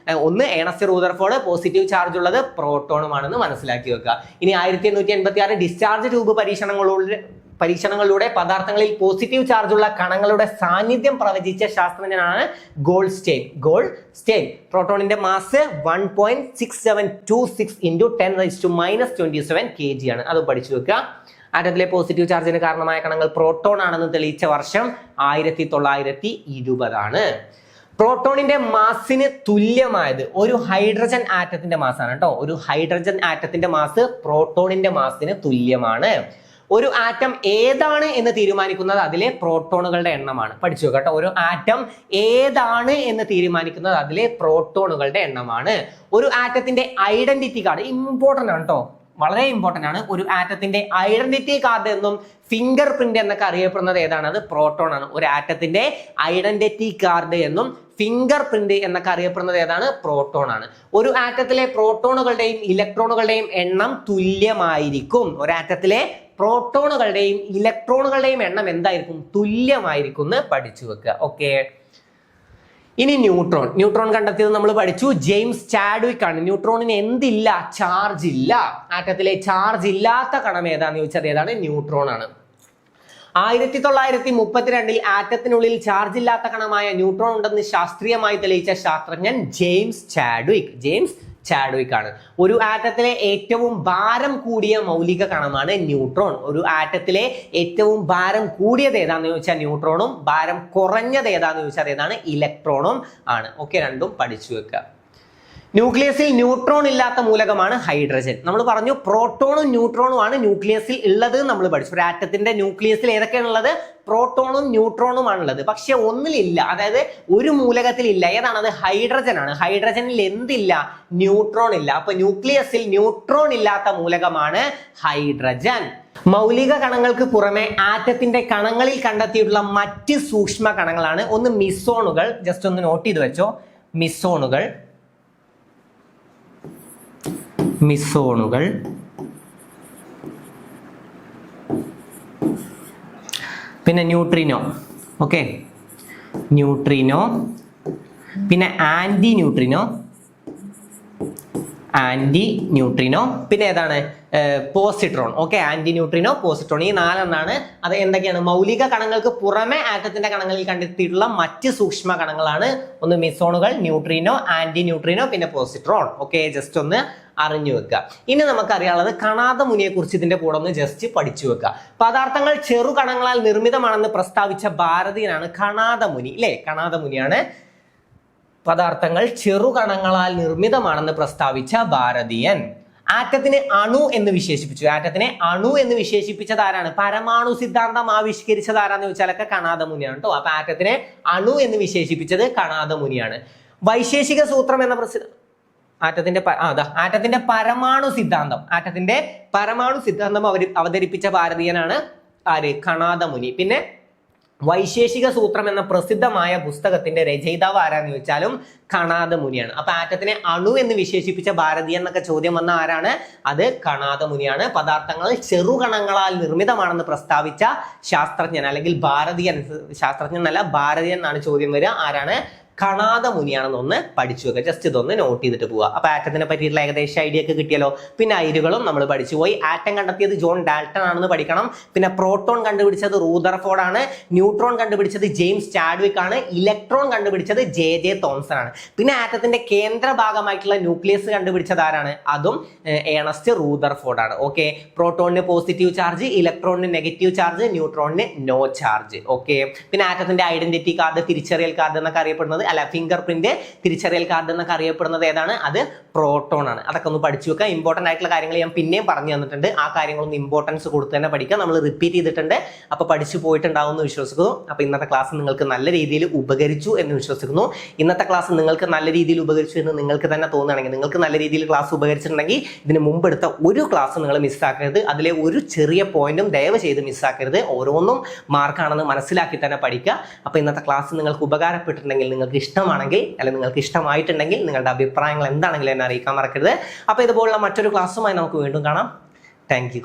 ഒന്ന് ഏണസ്റ്റ് റൂദർഫോർഡ്, പോസിറ്റീവ് ചാർജ് ഉള്ളത് പ്രോട്ടോണുമാണെന്ന് മനസ്സിലാക്കി വെക്കുക. ഇനി 1886 ഡിസ്ചാർജ് ട്യൂബ് പരീക്ഷണങ്ങളിലൂടെ പദാർത്ഥങ്ങളിൽ പോസിറ്റീവ് ചാർജ് ഉള്ള കണങ്ങളുടെ സാന്നിധ്യം പ്രവചിച്ച ശാസ്ത്രജ്ഞനാണ് ഗോൾഡ്സ്റ്റൈൻ. പ്രോട്ടോണിന്റെ മാസ് 1.6726 into 10⁻⁻27 kg ആണ്. അത് പഠിച്ചു വെക്കുക. ആറ്റത്തിലെ പോസിറ്റീവ് ചാർജിന് കാരണമായ കണങ്ങൾ പ്രോട്ടോൺ ആണെന്ന് തെളിയിച്ച വർഷം 1920 ആണ്. പ്രോട്ടോണിന്റെ മാസിന് തുല്യമായത് ഒരു ഹൈഡ്രജൻ ആറ്റത്തിന്റെ മാസാണ് കേട്ടോ. ഒരു ഹൈഡ്രജൻ ആറ്റത്തിന്റെ മാസ് പ്രോട്ടോണിന്റെ മാസിന് തുല്യമാണ്. ഒരു ആറ്റം ഏതാണ് എന്ന് തീരുമാനിക്കുന്നത് അതിലെ പ്രോട്ടോണുകളുടെ എണ്ണമാണ്. പഠിച്ചു കേട്ടോ. ഒരു ആറ്റം ഏതാണ് എന്ന് തീരുമാനിക്കുന്നത് അതിലെ പ്രോട്ടോണുകളുടെ എണ്ണമാണ്. ഒരു ആറ്റത്തിന്റെ ഐഡന്റിറ്റി കാർഡ് ഇമ്പോർട്ടന്റ് ആണ് കേട്ടോ, വളരെ ഇമ്പോർട്ടന്റ് ആണ്. ഒരു ആറ്റത്തിന്റെ ഐഡന്റിറ്റി കാർഡ് എന്നും ഫിംഗർ പ്രിന്റ് എന്നൊക്കെ അറിയപ്പെടുന്നത് ഏതാണ്? അത് പ്രോട്ടോൺ ആണ്. ഒരു ആറ്റത്തിന്റെ ഐഡന്റിറ്റി കാർഡ് എന്നും ഫിംഗർ പ്രിന്റ് എന്നൊക്കെ അറിയപ്പെടുന്നത് ഏതാണ്? പ്രോട്ടോൺ ആണ്. ഒരു ആറ്റത്തിലെ പ്രോട്ടോണുകളുടെയും ഇലക്ട്രോണുകളുടെയും എണ്ണം തുല്യമായിരിക്കും. ഒരാറ്റത്തിലെ പ്രോട്ടോണുകളുടെയും ഇലക്ട്രോണുകളുടെയും എണ്ണം എന്തായിരിക്കും? തുല്യമായിരിക്കും എന്ന് പഠിച്ചു വെക്കുക. ഓക്കെ, ഇനി ന്യൂട്രോൺ കണ്ടെത്തിയത് നമ്മൾ പഠിച്ചു. ജെയിംസ് ചാഡ്വിക് ആണ്. ന്യൂട്രോണിന് എന്തില്ല? ചാർജ് ഇല്ല. ആറ്റത്തിലെ ചാർജ് ഇല്ലാത്ത കണം ഏതാന്ന് ചോദിച്ചാൽ ഏതാണ്? ന്യൂട്രോൺ ആണ്. 1932 ആറ്റത്തിനുള്ളിൽ ചാർജ് ഇല്ലാത്ത കണമായ ന്യൂട്രോൺ ഉണ്ടെന്ന് ശാസ്ത്രീയമായി തെളിയിച്ച ശാസ്ത്രജ്ഞൻ ജെയിംസ് ചാഡ്വിക് ആണ്. ഒരു ആറ്റത്തിലെ ഏറ്റവും ഭാരം കൂടിയ മൗലിക കണമാണ് ന്യൂട്രോൺ. ഒരു ആറ്റത്തിലെ ഏറ്റവും ഭാരം കൂടിയത് ഏതാന്ന് ചോദിച്ചാൽ ന്യൂട്രോണും, ഭാരം കുറഞ്ഞത് ഏതാന്ന് ചോദിച്ചാൽ ഏതാണ്? ഇലക്ട്രോണും ആണ്. ഓക്കെ, രണ്ടും പഠിച്ചു വെക്കുക. ന്യൂക്ലിയസിൽ ന്യൂട്രോൺ ഇല്ലാത്ത മൂലകമാണ് ഹൈഡ്രജൻ. നമ്മൾ പറഞ്ഞു പ്രോട്ടോണും ന്യൂട്രോണും ആണ് ന്യൂക്ലിയസിൽ ഉള്ളത്. നമ്മൾ പഠിച്ചു ഒരു ആറ്റത്തിന്റെ ന്യൂക്ലിയസിൽ ഏതൊക്കെയാണ് ഉള്ളത്? പ്രോട്ടോണും ന്യൂട്രോണും ആണുള്ളത്. പക്ഷെ ഒന്നിലില്ല, അതായത് ഒരു മൂലകത്തിൽ ഇല്ല. ഏതാണ്? അത് ഹൈഡ്രജൻ ആണ്. ഹൈഡ്രജനിൽ എന്തില്ല? ന്യൂട്രോൺ ഇല്ല. അപ്പൊ ന്യൂക്ലിയസിൽ ന്യൂട്രോൺ ഇല്ലാത്ത മൂലകമാണ് ഹൈഡ്രജൻ. മൗലിക കണങ്ങൾക്ക് പുറമെ ആറ്റത്തിന്റെ കണങ്ങളിൽ കണ്ടെത്തിയിട്ടുള്ള മറ്റ് സൂക്ഷ്മ കണങ്ങളാണ് ഒന്ന് മിസോണുകൾ. ജസ്റ്റ് ഒന്ന് നോട്ട് ചെയ്ത് വെച്ചോ. മിസോണുകൾ, പിന്നെ ന്യൂട്രിനോ. ഓക്കെ, ന്യൂട്രിനോ, പിന്നെ ആന്റി ന്യൂട്രിനോ, പിന്നെ ഏതാണ് positron. Okay, antineutrino, positron, ഈ 4 അത് എന്തൊക്കെയാണ്? മൗലിക കണങ്ങൾക്ക് പുറമെ ആറ്റത്തിന്റെ കണങ്ങളിൽ കണ്ടെത്തിയിട്ടുള്ള മറ്റ് സൂക്ഷ്മ കണങ്ങളാണ്. ഒന്ന് മിസോണുകൾ, ന്യൂട്രിനോ, ആന്റി ന്യൂട്രിനോ, പിന്നെ പോസിട്രോൺ. ഓക്കെ, ജസ്റ്റ് ഒന്ന് അറിഞ്ഞു വെക്കുക. ഇനി നമുക്കറിയാനുള്ളത് കണാദമുനിയെ കുറിച്ച് ഇതിന്റെ കൂടെ ഒന്ന് ജസ്റ്റ് പഠിച്ചു വെക്കുക. പദാർത്ഥങ്ങൾ ചെറുകണങ്ങളാൽ നിർമ്മിതമാണെന്ന് പ്രസ്താവിച്ച ഭാരതീയനാണ് കണാദമുനി. ഇല്ലേ, കണാദമുനിയാണ് പദാർത്ഥങ്ങൾ ചെറുകണങ്ങളാൽ നിർമ്മിതമാണെന്ന് പ്രസ്താവിച്ച ഭാരതീയൻ. ആറ്റത്തിനെ അണു എന്ന് വിശേഷിപ്പിച്ചു. ആറ്റത്തിനെ അണു എന്ന് വിശേഷിപ്പിച്ചത് ആരാണ്? പരമാണു സിദ്ധാന്തം ആവിഷ്കരിച്ചത് ആരാന്ന് ചോദിച്ചാലൊക്കെ കണാദമുനിയാണ് കേട്ടോ. അപ്പൊ ആറ്റത്തിനെ അണു എന്ന് വിശേഷിപ്പിച്ചത് കണാദമുനിയാണ്. വൈശേഷിക സൂത്രം എന്ന ആറ്റത്തിന്റെ പരമാണു സിദ്ധാന്തം അവതരിപ്പിച്ച ഭാരതീയനാണ് ആര്? കണാദമുനി. പിന്നെ വൈശേഷിക സൂത്രം എന്ന പ്രസിദ്ധമായ പുസ്തകത്തിന്റെ രചയിതാവ് ആരാന്ന് ചോദിച്ചാലും കണാദമുനിയാണ്. അപ്പൊ ആറ്റത്തിനെ അണു എന്ന് വിശേഷിപ്പിച്ച ഭാരതീയൻ എന്നൊക്കെ ചോദ്യം വന്ന ആരാണ്? അത് കണാദമുനിയാണ്. പദാർത്ഥങ്ങൾ ചെറുകണങ്ങളാൽ നിർമ്മിതമാണെന്ന് പ്രസ്താവിച്ച ശാസ്ത്രജ്ഞൻ അല്ലെങ്കിൽ ഭാരതീയൻ, ശാസ്ത്രജ്ഞനല്ല ഭാരതീയൻ എന്നാണ് ചോദ്യം വരിക. ആരാണ്? കണാദമുനിയാണെന്ന് ഒന്ന് പഠിച്ചു വെക്കുക. ജസ്റ്റ് ഇതൊന്ന് നോട്ട് ചെയ്തിട്ട് പോവുക. അപ്പൊ ആറ്റത്തിനെ പറ്റിയിട്ടുള്ള ഏകദേശം ഐഡിയ ഒക്കെ കിട്ടിയല്ലോ. പിന്നെ അയിരുകളും നമ്മൾ പഠിച്ചു പോയി. ആറ്റം കണ്ടെത്തിയത് ജോൺ ഡാൽട്ടൺ ആണെന്ന് പഠിക്കണം. പിന്നെ പ്രോട്ടോൺ കണ്ടുപിടിച്ചത് റൂദർഫോർഡ് ആണ്. ന്യൂട്രോൺ കണ്ടുപിടിച്ചത് ജെയിംസ് ചാഡ്വിക് ആണ്. ഇലക്ട്രോൺ കണ്ടുപിടിച്ചത് ജെ തോംസൺ ആണ്. പിന്നെ ആറ്റത്തിന്റെ കേന്ദ്ര ഭാഗമായിട്ടുള്ള ന്യൂക്ലിയസ് കണ്ടുപിടിച്ചത് ആരാണ്? അതും ഏണസ്റ്റ് റൂദർഫോർഡ് ആണ്. ഓക്കെ, പ്രോട്ടോണിന് പോസിറ്റീവ് ചാർജ്, ഇലക്ട്രോണിന് നെഗറ്റീവ് ചാർജ്, ന്യൂട്രോണിന് നോ ചാർജ്. ഓക്കെ, പിന്നെ ആറ്റത്തിന്റെ ഐഡന്റിറ്റി കാർഡ്, തിരിച്ചറിയൽ കാർഡ് എന്നൊക്കെ അറിയപ്പെടുന്നത് ഫിംഗർ പ്രിന്റ്, തിരിച്ചറിയൽ കാർഡ് എന്നൊക്കെ അറിയപ്പെടുന്നത് ഏതാണ്? അത് പ്രോട്ടോൺ ആണ്. അതൊക്കെ ഒന്ന് പഠിച്ചു വെക്കുക. ഇമ്പോർട്ടന്റ് ആയിട്ടുള്ള കാര്യങ്ങൾ ഞാൻ പിന്നെയും പറഞ്ഞു തന്നിട്ടുണ്ട്. ആ കാര്യങ്ങളൊന്നും ഇമ്പോർട്ടൻസ് കൊടുത്ത് തന്നെ പഠിക്കുക. നമ്മൾ റിപ്പീറ്റ് ചെയ്തിട്ടുണ്ട്. അപ്പൊ പഠിച്ചു പോയിട്ടുണ്ടാവും എന്ന് വിശ്വസിക്കുന്നു. അപ്പൊ ഇന്നത്തെ ക്ലാസ് നിങ്ങൾക്ക് നല്ല രീതിയിൽ ഉപകരിച്ചു എന്ന് വിശ്വസിക്കുന്നു. ഇന്നത്തെ ക്ലാസ് നിങ്ങൾക്ക് നല്ല രീതിയിൽ ഉപകരിച്ചു എന്ന് നിങ്ങൾക്ക് തന്നെ തോന്നുകയാണെങ്കിൽ, നിങ്ങൾക്ക് നല്ല രീതിയിൽ ക്ലാസ് ഉപകരിച്ചിട്ടുണ്ടെങ്കിൽ ഇതിന് മുമ്പ് എടുത്ത ഒരു ക്ലാസ് നിങ്ങൾ മിസ്സാക്കരുത്. അതിലെ ഒരു ചെറിയ പോയിന്റും ദയവ് ചെയ്ത് മിസ്സാക്കരുത്. ഓരോന്നും മാർക്കാണെന്ന് മനസ്സിലാക്കി തന്നെ പഠിക്കുക. അപ്പൊ ഇന്നത്തെ ക്ലാസ് നിങ്ങൾക്ക് ഉപകാരപ്പെട്ടിട്ടുണ്ടെങ്കിൽ, നിങ്ങൾക്ക് ഇഷ്ടമാണെങ്കിൽ അല്ലെങ്കിൽ നിങ്ങൾക്ക് ഇഷ്ടമായിട്ടുണ്ടെങ്കിൽ നിങ്ങളുടെ അഭിപ്രായങ്ങൾ എന്താണെങ്കിലും എന്നെ അറിയിക്കാൻ മറക്കരുത്. അപ്പോൾ ഇതുപോലുള്ള മറ്റൊരു ക്ലാസ്സുമായി നമുക്ക് വീണ്ടും കാണാം. Thank you.